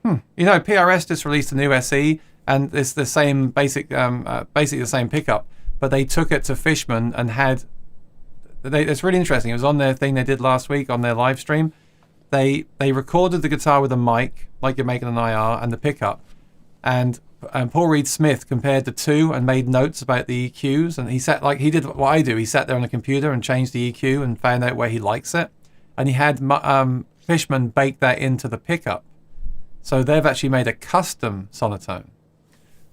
You know, PRS just released a new SE, and it's the same basically the same pickup, but they took it to Fishman and had. It's really interesting. It was on their thing they did last week on their live stream. They recorded the guitar with a mic, like you're making an IR, and the pickup. And Paul Reed Smith compared the two and made notes about the EQs. And he sat like he did what I do. He sat there on the computer and changed the EQ and found out where he likes it. And he had Fishman bake that into the pickup. So they've actually made a custom sonotone.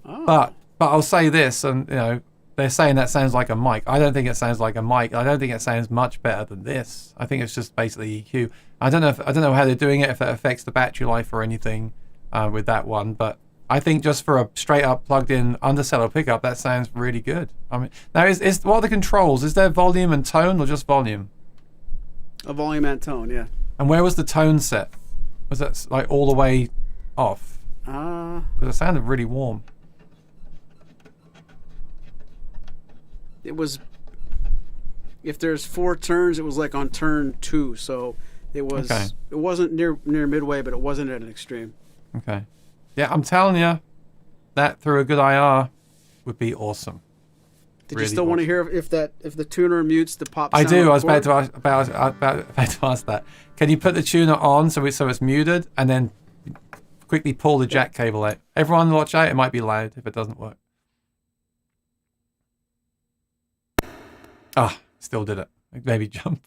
Oh. But I'll say this, and you know. They're saying that sounds like a mic. I don't think it sounds like a mic. I don't think it sounds much better than this. I think it's just basically EQ. I don't know how they're doing it, if that affects the battery life or anything with that one. But I think just for a straight up plugged in underseller pickup, that sounds really good. I mean, now what are the controls? Is there volume and tone or just volume? A volume and tone, yeah. And where was the tone set? Was that like all the way off? Because it sounded really warm. It was, if there's 4 turns, it was like on turn 2, so it was. Okay. It wasn't near midway, but it wasn't at an extreme. Okay, yeah, I'm telling you, that through a good IR would be awesome. Did really you still want to hear if the tuner mutes the pop? I do. I was about to ask that. Can you put the tuner on so it's muted, and then quickly pull the jack cable out? Everyone, watch out! It might be loud if it doesn't work. Ah, still did it. Maybe jump.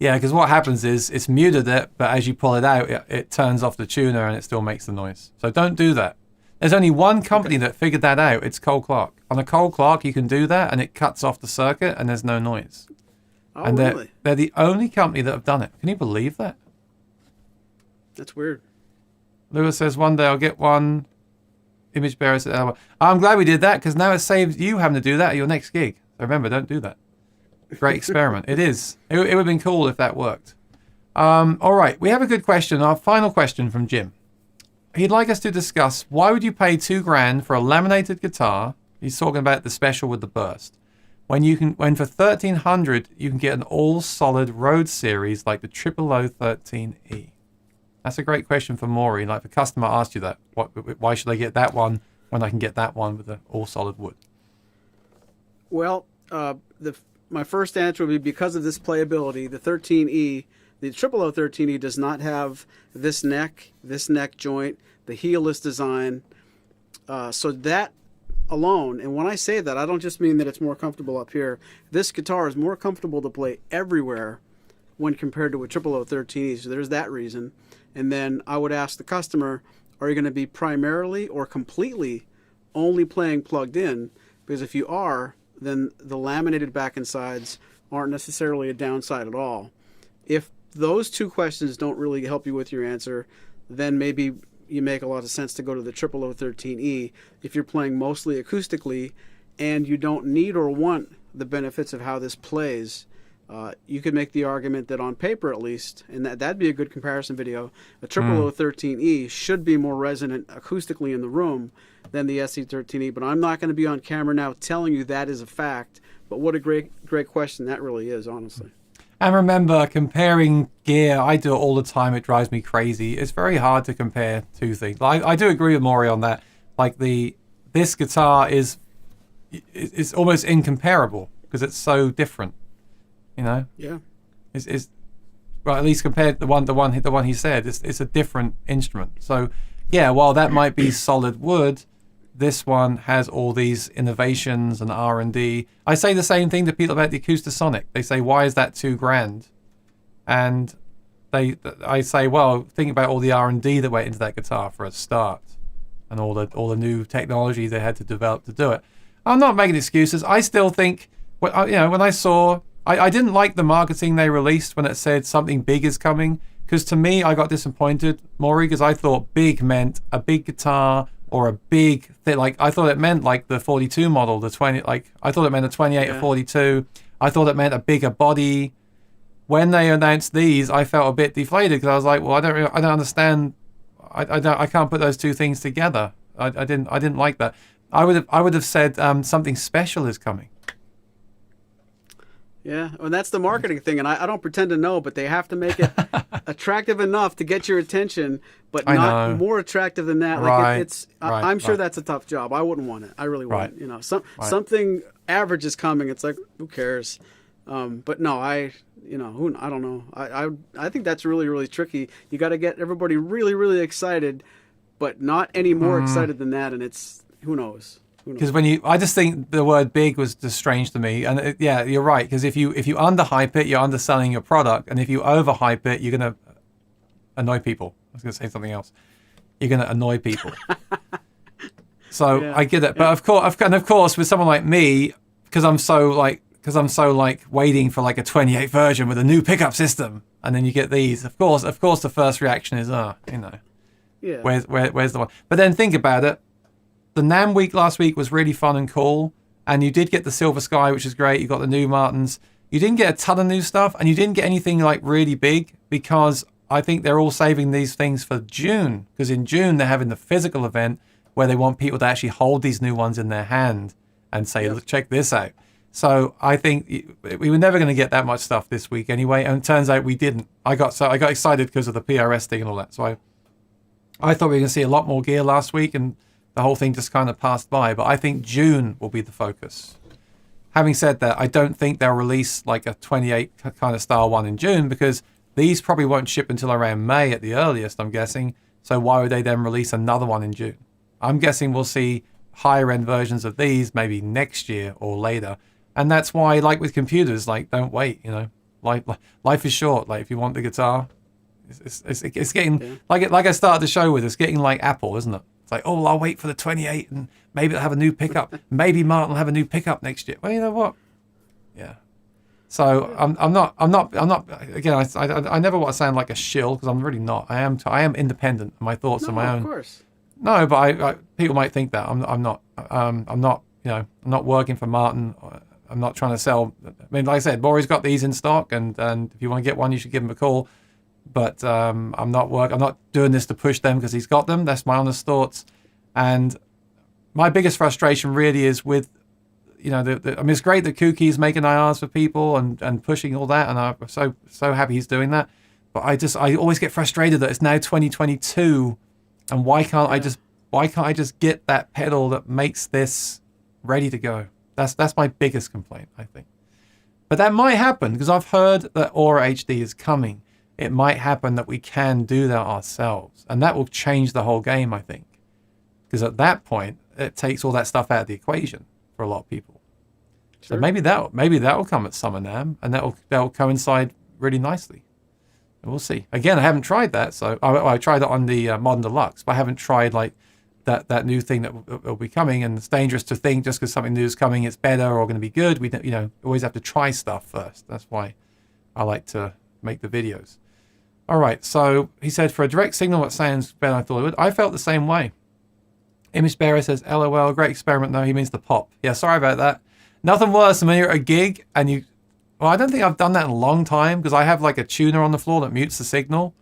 Yeah, because what happens is it's muted it, but as you pull it out, it turns off the tuner and it still makes the noise. So don't do that. There's only one company that figured that out. It's Cole Clark. On a Cole Clark, you can do that, and it cuts off the circuit, and there's no noise. Oh, and really? they're the only company that have done it. Can you believe that? That's weird. Lewis says, one day I'll get one. Image bearer says, oh, I'm glad we did that because now it saves you having to do that at your next gig. So remember, don't do that. Great experiment. It is. It would have been cool if that worked. All right, we have a good question. Our final question from Jim. He'd like us to discuss why would you pay $2,000 for a laminated guitar? He's talking about the special with the burst. When for $1,300 you can get an all solid Rhodes series like the 0013E. That's a great question for Maury. Like, if a customer asked you that, why should I get that one when I can get that one with the all solid wood? Well, my first answer would be because of this playability. The 13E, the 0013E does not have this neck joint, the heelless design. So that alone, and when I say that, I don't just mean that it's more comfortable up here. This guitar is more comfortable to play everywhere when compared to a 0013E. So there's that reason. And then I would ask the customer, are you going to be primarily or completely only playing plugged in? Because if you are, then the laminated back and sides aren't necessarily a downside at all. If those two questions don't really help you with your answer, then maybe you make a lot of sense to go to the 0013E if you're playing mostly acoustically and you don't need or want the benefits of how this plays. You could make the argument that on paper at least, and that'd be a good comparison video, a 0013E should be more resonant acoustically in the room than the SC13E, but I'm not going to be on camera now telling you that is a fact, but what a great question that really is, honestly. And remember, comparing gear, I do it all the time, it drives me crazy. It's very hard to compare two things. I do agree with Maury on that. Like, this guitar is almost incomparable because it's so different. You know, yeah, it's well, at least compared to the one he said, it's a different instrument. So yeah, while that might be solid wood, this one has all these innovations and R&D. I say the same thing to people about the Acoustasonic. They say, why is that $2,000? And I say, well, think about all the R&D that went into that guitar for a start, and all the new technology they had to develop to do it. I'm not making excuses. I still think, when I saw. I didn't like the marketing they released when it said something big is coming, because to me, I got disappointed, Maury, because I thought big meant a big guitar or a big thing. Like, I thought it meant like the 42 model, the 20, like, I thought it meant a 28 or 42. I thought it meant a bigger body. When they announced these, I felt a bit deflated because I was like, well, I don't understand. I can't put those two things together. I didn't like that. I would have said something special is coming. Yeah, and that's the marketing thing, and I don't pretend to know, but they have to make it attractive enough to get your attention, but not more attractive than that. Like I'm sure that's a tough job. I wouldn't want it. I really wouldn't. Something average is coming. It's like, who cares? But no, I don't know. I think that's really, really tricky. You got to get everybody really, really excited, but not any more excited than that, and it's who knows. Because I just think the word big was just strange to me. And yeah, you're right. Because if you underhype it, you're underselling your product. And if you overhype it, you're going to annoy people. I was going to say something else. You're going to annoy people. So I get it. But of course, with someone like me, because I'm so waiting for like a 28 version with a new pickup system. And then you get these. Of course, the first reaction is, where's the one? But then think about it. The NAMM week last week was really fun and cool, and you did get the Silver Sky, which is great. You got the new Martins. You didn't get a ton of new stuff, and you didn't get anything like really big, because I think they're all saving these things for June, because in June they're having the physical event where they want people to actually hold these new ones in their hand and say, Look, check this out. So I think we were never going to get that much stuff this week anyway, and it turns out we didn't. I got excited because of the PRS thing and all that. So I thought we were going to see a lot more gear last week, and the whole thing just kind of passed by. But I think June will be the focus. Having said that, I don't think they'll release like a 28 kind of style one in June, because these probably won't ship until around May at the earliest, I'm guessing. So why would they then release another one in June? I'm guessing we'll see higher end versions of these maybe next year or later. And that's why, like with computers, like, don't wait, life is short. Like, if you want the guitar, it's getting like I started the show with, it's getting like Apple, isn't it? Like, oh, I'll wait for the 28 and maybe they'll have a new pickup. Maybe Martin will have a new pickup next year. Well, you know what? Yeah. So I'm not. Again, I never want to sound like a shill because I'm really not. I am independent. My thoughts are my own. Of course. No, but I people might think that I'm not. I'm not. I'm not working for Martin. I'm not trying to sell. I mean, like I said, Maury's got these in stock, and if you want to get one, you should give him a call. But I'm not doing this to push them because he's got them. That's my honest thoughts. And my biggest frustration really is with, I mean, it's great that Kookie's making IRs for people and pushing all that, and I'm so happy he's doing that. But I always get frustrated that it's now 2022, and why can't I just get that pedal that makes this ready to go? That's my biggest complaint, I think. But that might happen because I've heard that Aura HD is coming. It might happen that we can do that ourselves, and that will change the whole game, I think. Because at that point, it takes all that stuff out of the equation for a lot of people. Sure. So maybe that will come at Summer NAMM, and that'll coincide really nicely. And we'll see. Again, I haven't tried that, so I tried it on the Modern Deluxe, but I haven't tried like that new thing that will be coming. And it's dangerous to think just because something new is coming, it's better or going to be good. We always have to try stuff first. That's why I like to make the videos. All right, so he said for a direct signal, it sounds better than I thought it would. I felt the same way. Image Bearer says, LOL, great experiment. No, he means the pop. Yeah, sorry about that. Nothing worse than when you're at a gig and I don't think I've done that in a long time because I have like a tuner on the floor that mutes the signal.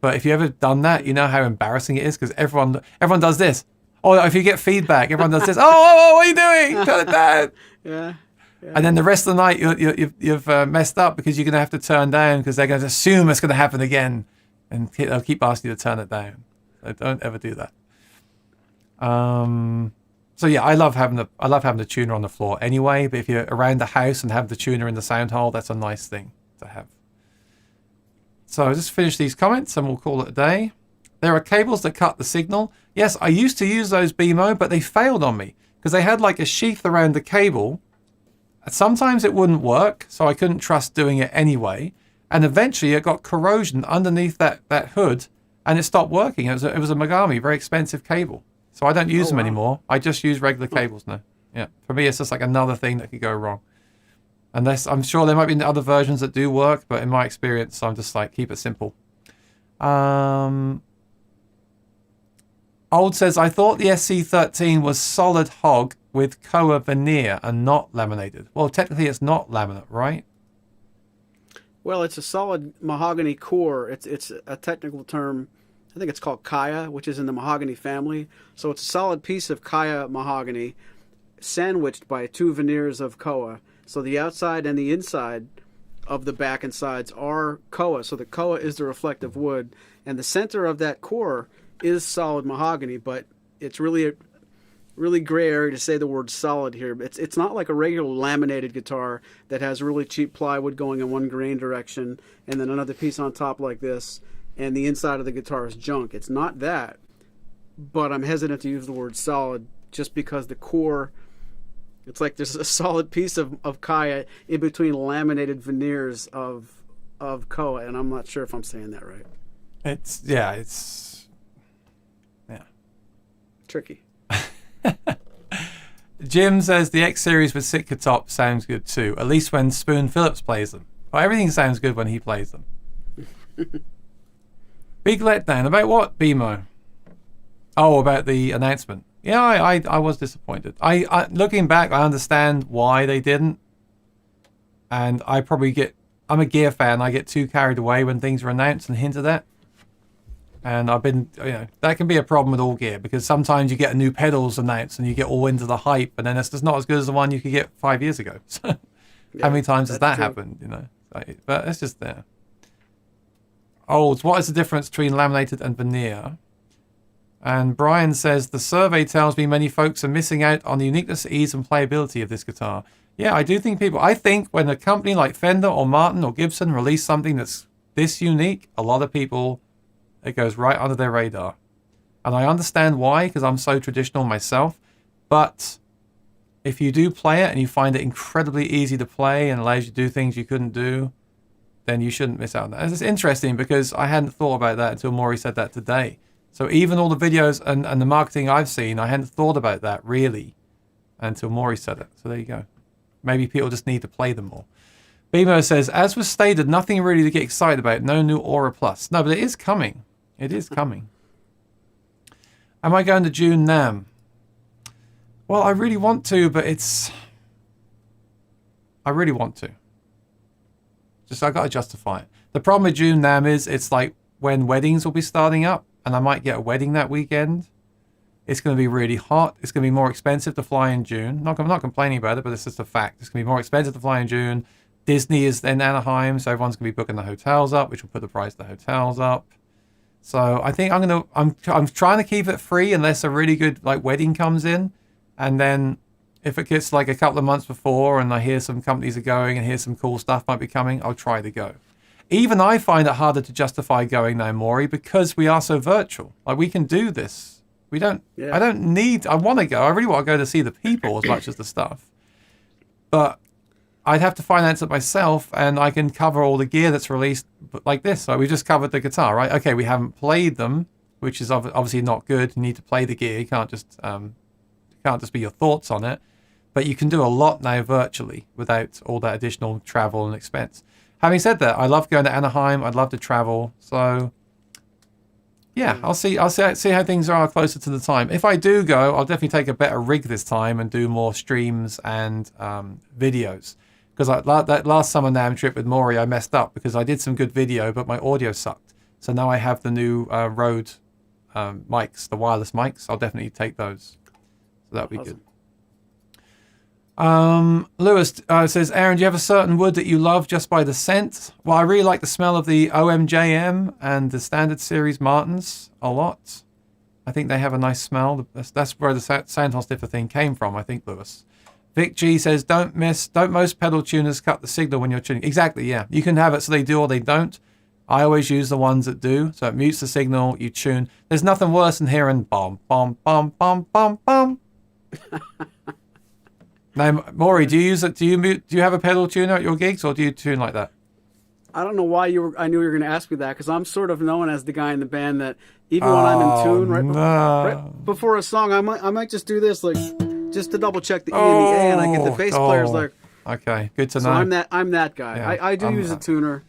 But if you ever done that, you know how embarrassing it is because everyone does this. Or if you get feedback, everyone does this. Oh, what are you doing? Turn it down. Yeah. And then the rest of the night, you've messed up because you're going to have to turn down because they're going to assume it's going to happen again. And they'll keep asking you to turn it down. So don't ever do that. So yeah, I love having the tuner on the floor anyway. But if you're around the house and have the tuner in the sound hole, that's a nice thing to have. So I'll just finish these comments and we'll call it a day. There are cables that cut the signal. Yes, I used to use those BMO, but they failed on me because they had like a sheath around the cable. Sometimes it wouldn't work, so I couldn't trust doing it anyway. And eventually it got corrosion underneath that hood and it stopped working. It was a Megami, very expensive cable. So I don't use them anymore. I just use regular cables now. Yeah, for me, it's just like another thing that could go wrong. Unless, I'm sure there might be other versions that do work, but in my experience, I'm just like, keep it simple. Old says, I thought the SC13 was solid hog with Koa veneer and not laminated. Well, technically it's not laminate, right? Well, it's a solid mahogany core. It's a technical term. I think it's called Kaya, which is in the mahogany family. So it's a solid piece of Kaya mahogany sandwiched by two veneers of Koa. So the outside and the inside of the back and sides are Koa. So the Koa is the reflective wood. And the center of that core is solid mahogany, but it's really a really gray area to say the word solid here. It's not like a regular laminated guitar that has really cheap plywood going in one grain direction and then another piece on top like this, and the inside of the guitar is junk. It's not that, but I'm hesitant to use the word solid just because the core, it's like there's a solid piece of Kaya in between laminated veneers of Koa, and I'm not sure if I'm saying that right. It's tricky. Jim says the X series with Sitka top sounds good too, at least when Spoon Phillips plays them. Well, everything sounds good when he plays them. Big letdown. About what, BMO? Oh, about the announcement. Yeah, I was disappointed. I looking back, I understand why they didn't. And I'm a gear fan. I get too carried away when things are announced and hinted at. And I've been, that can be a problem with all gear because sometimes you get new pedals announced and you get all into the hype, and then it's just not as good as the one you could get 5 years ago. So how many times has that happened? But it's just there. What is the difference between laminated and veneer? And Brian says the survey tells me many folks are missing out on the uniqueness, ease, and playability of this guitar. Yeah, I do think I think when a company like Fender or Martin or Gibson release something that's this unique, a lot of people, it goes right under their radar. And I understand why, because I'm so traditional myself. But if you do play it and you find it incredibly easy to play and allows you to do things you couldn't do, then you shouldn't miss out on that. It's interesting because I hadn't thought about that until Maury said that today. So even all the videos and the marketing I've seen, I hadn't thought about that really until Maury said it. So there you go. Maybe people just need to play them more. BMO says, as was stated, nothing really to get excited about. No new Aura Plus. No, but it is coming. It is coming. Am I going to June NAMM? Well, I really want to, but I really want to. Just I got to justify it. The problem with June NAMM is it's like when weddings will be starting up, and I might get a wedding that weekend. It's going to be really hot. It's going to be more expensive to fly in June. I'm not complaining about it, but it's just a fact. It's going to be more expensive to fly in June. Disney is in Anaheim, so everyone's going to be booking the hotels up, which will put the price of the hotels up. So I think I'm trying to keep it free unless a really good like wedding comes in, and then if it gets like a couple of months before and I hear some companies are going and hear some cool stuff might be coming, I'll try to go. Even I find it harder to justify going now, Maury, because we are so virtual. Like we can do this. We don't. Yeah. I want to go. I really want to go to see the people as much as the stuff. But I'd have to finance it myself, and I can cover all the gear that's released like this. So we just covered the guitar, right? Okay, we haven't played them, which is obviously not good. You need to play the gear. You can't just be your thoughts on it. But you can do a lot now virtually without all that additional travel and expense. Having said that, I love going to Anaheim. I'd love to travel. So yeah, I'll see how things are closer to the time. If I do go, I'll definitely take a better rig this time and do more streams and videos. Because that last summer NAMM trip with Maury, I messed up because I did some good video, but my audio sucked. So now I have the new Rode mics, the wireless mics. I'll definitely take those. So that'll be awesome. Good. Lewis says, Aaron, do you have a certain wood that you love just by the scent? Well, I really like the smell of the OMJM and the Standard Series Martins a lot. I think they have a nice smell. That's where the Sandhorn Stiffer thing came from, I think, Lewis. Vic G says, don't most pedal tuners cut the signal when you're tuning? Exactly, yeah. You can have it so they do or they don't. I always use the ones that do. So it mutes the signal, you tune. There's nothing worse than hearing bum, bum, bum, bum, bum, bum. Now, Maury, do you use it? Do you have a pedal tuner at your gigs, or do you tune like that? I don't know why I knew you were going to ask me that, because I'm sort of known as the guy in the band that even when I'm in tune, right before a song, I might just do this, like just to double check the E and the A, and I get the bass players like. Okay, good to know. So I'm that guy. Yeah, I do use a tuner,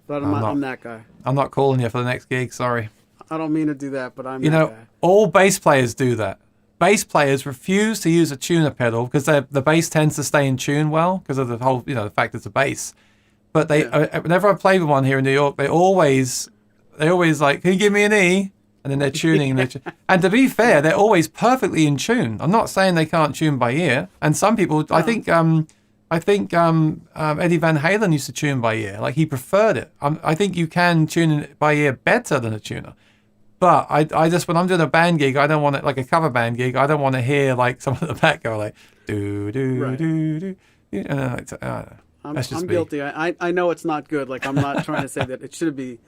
but I'm that guy. I'm not calling you for the next gig. Sorry. I don't mean to do that, but I'm that guy. All bass players do that. Bass players refuse to use a tuner pedal because the bass tends to stay in tune well because of the whole, the fact it's a bass. But they, whenever I play with one here in New York, they always like, can you give me an E? And then they're tuning. And to be fair, they're always perfectly in tune. I'm not saying they can't tune by ear. And some people, I think Eddie Van Halen used to tune by ear. Like he preferred it. I think you can tune by ear better than a tuner. But I just, when I'm doing a band gig, I don't want it like a cover band gig. I don't want to hear like someone at the back go like do do do do. I'm guilty. I know it's not good. Like I'm not trying to say that it should be,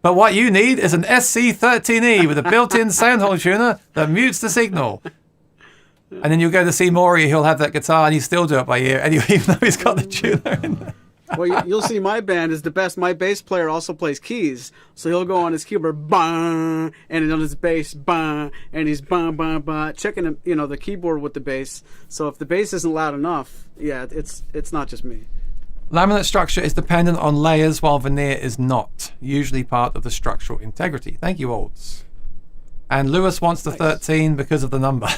But what you need is an SC13E with a built-in Sandhorn tuner that mutes the signal. And then you'll go to see Maury. He'll have that guitar and he still do it by ear anyway, even though he's got the tuner in there. Well, you'll see my band is the best. My bass player also plays keys. So he'll go on his keyboard, bang, and on his bass, bang, and he's bang, bang, bang, checking, the keyboard with the bass. So if the bass isn't loud enough, it's not just me. Laminate structure is dependent on layers, while veneer is not. Usually part of the structural integrity. Thank you, Olds. And Lewis wants the 13 because of the number.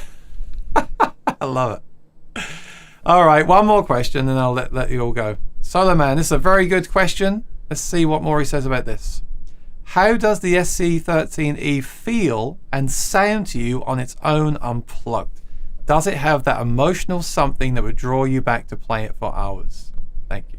I love it. All right, one more question, and I'll let you all go. Solo Man, this is a very good question. Let's see what Maury says about this. How does the SC13E feel and sound to you on its own unplugged? Does it have that emotional something that would draw you back to play it for hours? Thank you.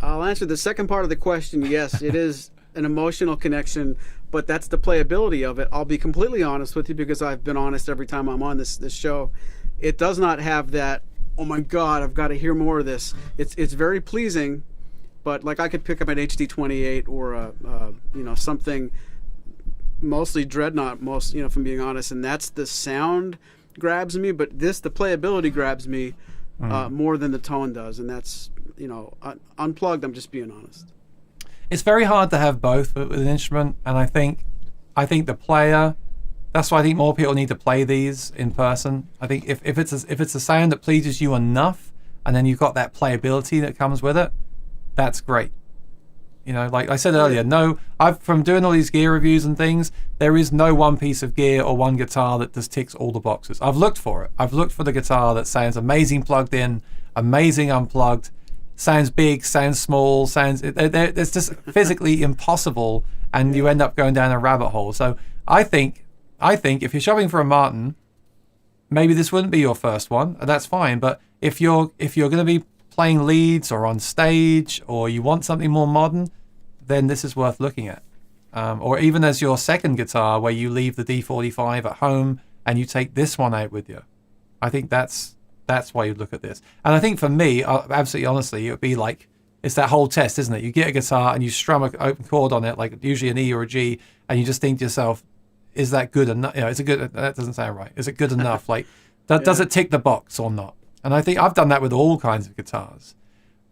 I'll answer the second part of the question. Yes, it is an emotional connection, but that's the playability of it. I'll be completely honest with you because I've been honest every time I'm on this show. It does not have that, oh my God, I've got to hear more of this. It's very pleasing, but like I could pick up an HD28 or something mostly Dreadnought, if I'm being honest, and that's the sound grabs me, but the playability grabs me more than the tone does, and that's unplugged. I'm just being honest. It's very hard to have both with an instrument, and I think the player. That's why I think more people need to play these in person. I think if it's a sound that pleases you enough, and then you've got that playability that comes with it, that's great. You know, like I said earlier, from doing all these gear reviews and things, there is no one piece of gear or one guitar that just ticks all the boxes. I've looked for it. I've looked for the guitar that sounds amazing plugged in, amazing unplugged, sounds big, sounds small, it's just physically impossible, and you end up going down a rabbit hole. So I think if you're shopping for a Martin, maybe this wouldn't be your first one, and that's fine. But if you're going to be playing leads or on stage, or you want something more modern, then this is worth looking at. Or even as your second guitar, where you leave the D45 at home and you take this one out with you. I think that's why you look at this. And I think for me, absolutely honestly, it would be like, it's that whole test, isn't it? You get a guitar and you strum an open chord on it, like usually an E or a G, and you just think to yourself, is that good enough? You know, that doesn't sound right. Is it good enough? Like, does it tick the box or not? And I think I've done that with all kinds of guitars.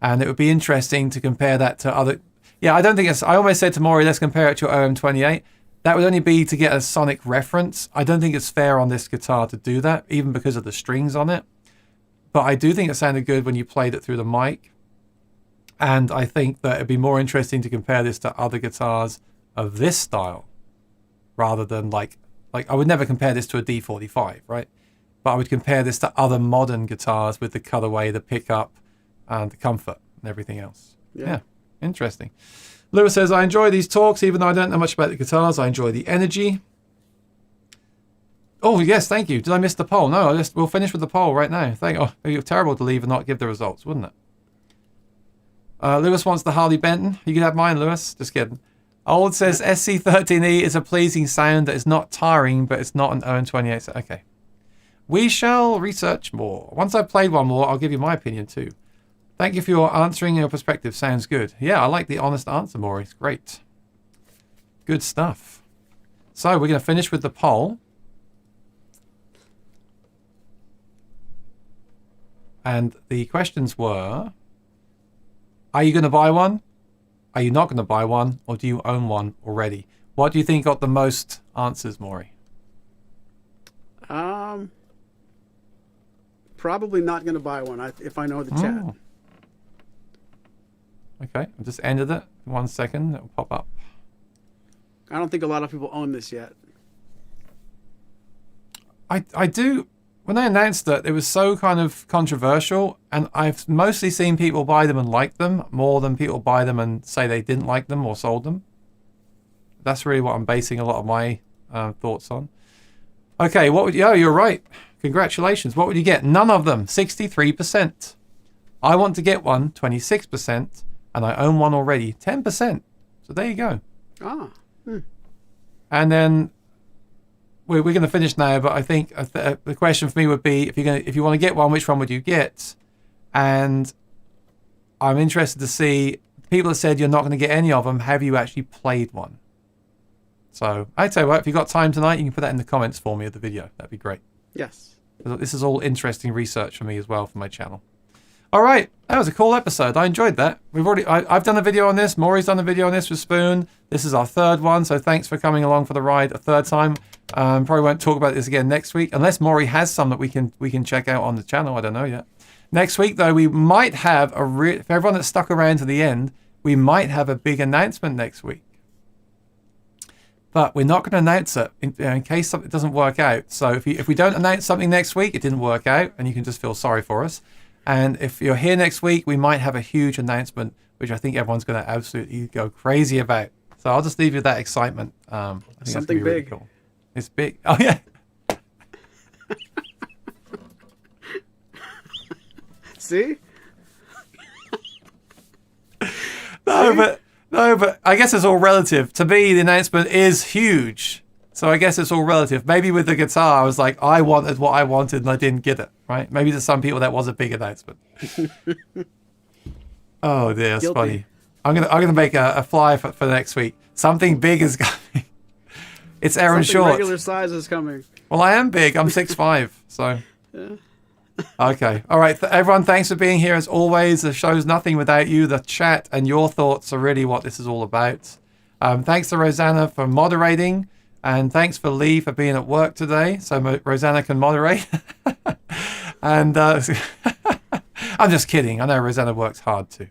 And it would be interesting to compare that to other... Yeah, I don't think I almost said to Maury, let's compare it to your OM28. That would only be to get a sonic reference. I don't think it's fair on this guitar to do that, even because of the strings on it. But I do think it sounded good when you played it through the mic. And I think that it'd be more interesting to compare this to other guitars of this style, rather than like I would never compare this to a D45, right? But I would compare this to other modern guitars with the cutaway, the pickup, and the comfort and everything else. Yeah, interesting. Lewis says, I enjoy these talks, even though I don't know much about the guitars. I enjoy the energy. Oh, yes, thank you. Did I miss the poll? No, we'll finish with the poll right now. It'd be terrible to leave and not give the results, wouldn't it? Lewis wants the Harley Benton. You can have mine, Lewis. Just kidding. Old says, Sc30d is a pleasing sound that is not tiring, but it's not an OM28. Okay. We shall research more. Once I've played one more, I'll give you my opinion too. Thank you for your answering. Your perspective sounds good. Yeah, I like the honest answer, Maury. It's great. Good stuff. So we're going to finish with the poll. And the questions were, are you going to buy one? Are you not going to buy one? Or do you own one already? What do you think got the most answers, Maury? Probably not going to buy one if I know the chat. Okay, I just ended it. 1 second, it will pop up. I don't think a lot of people own this yet. I do. When they announced it, it was so kind of controversial, and I've mostly seen people buy them and like them more than people buy them and say they didn't like them or sold them. That's really what I'm basing a lot of my thoughts on. Okay, you're right. Congratulations. What would you get? None of them. 63%. I want to get one. 26%. And I own one already. 10%. So there you go. And then we're going to finish now. But I think the question for me would be, if you want to get one, which one would you get? And I'm interested to see people have said you're not going to get any of them. Have you actually played one? So I tell you what, if you've got time tonight, you can put that in the comments for me of the video. That'd be great. Yes. This is all interesting research for me as well for my channel. All right, that was a cool episode. I enjoyed that. I've done a video on this. Maury's done a video on this with Spoon. This is our third one, so thanks for coming along for the ride a third time. Probably won't talk about this again next week, unless Maury has some that we can check out on the channel. I don't know yet. Next week, though, we might have for everyone that's stuck around to the end, we might have a big announcement next week. But we're not going to announce it in case something doesn't work out. So if we don't announce something next week, it didn't work out, and you can just feel sorry for us. And if you're here next week, we might have a huge announcement, which I think everyone's going to absolutely go crazy about. So I'll just leave you that excitement. I think something big. Really cool. It's big. Oh, yeah. See? No, but I guess it's all relative. To me, the announcement is huge. So I guess it's all relative. Maybe with the guitar, I was like, I wanted what I wanted and I didn't get it, right? Maybe to some people that was a big announcement. Oh dear, that's funny. I'm gonna make a flyer for next week. Something big is coming. It's Aaron Short. Regular size is coming. Well, I am big. I'm 6'5", so. Yeah. Okay. All right. Everyone, thanks for being here as always. The show's nothing without you. The chat and your thoughts are really what this is all about. Thanks to Rosanna for moderating. And thanks for Lee for being at work today, so Rosanna can moderate. And I'm just kidding. I know Rosanna works hard too.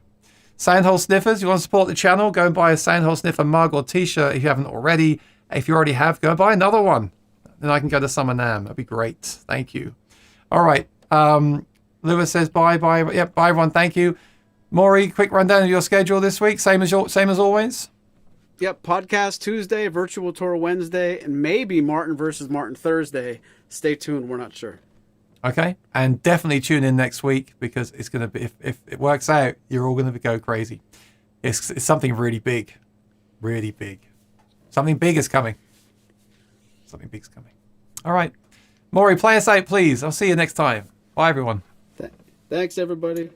Sandhole Sniffers, you want to support the channel? Go and buy a Sandhole Sniffer mug or t-shirt if you haven't already. If you already have, go and buy another one. Then I can go to Summer Nam. That'd be great. Thank you. All right. Lewis says bye. Yep, bye everyone. Thank you. Maury, quick rundown of your schedule this week. Same as always. Yep, podcast Tuesday, virtual tour Wednesday, and maybe Martin versus Martin Thursday. Stay tuned. We're not sure. Okay, and definitely tune in next week because it's going to be, if it works out, you're all going to go crazy. It's something really big. Really big. Something big is coming. Something big's coming. All right. Maury, play us out, please. I'll see you next time. Bye, everyone. Thanks, everybody.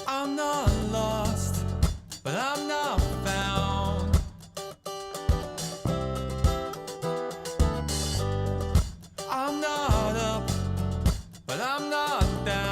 I'm not lost, but I'm not found. I'm not up, but I'm not down.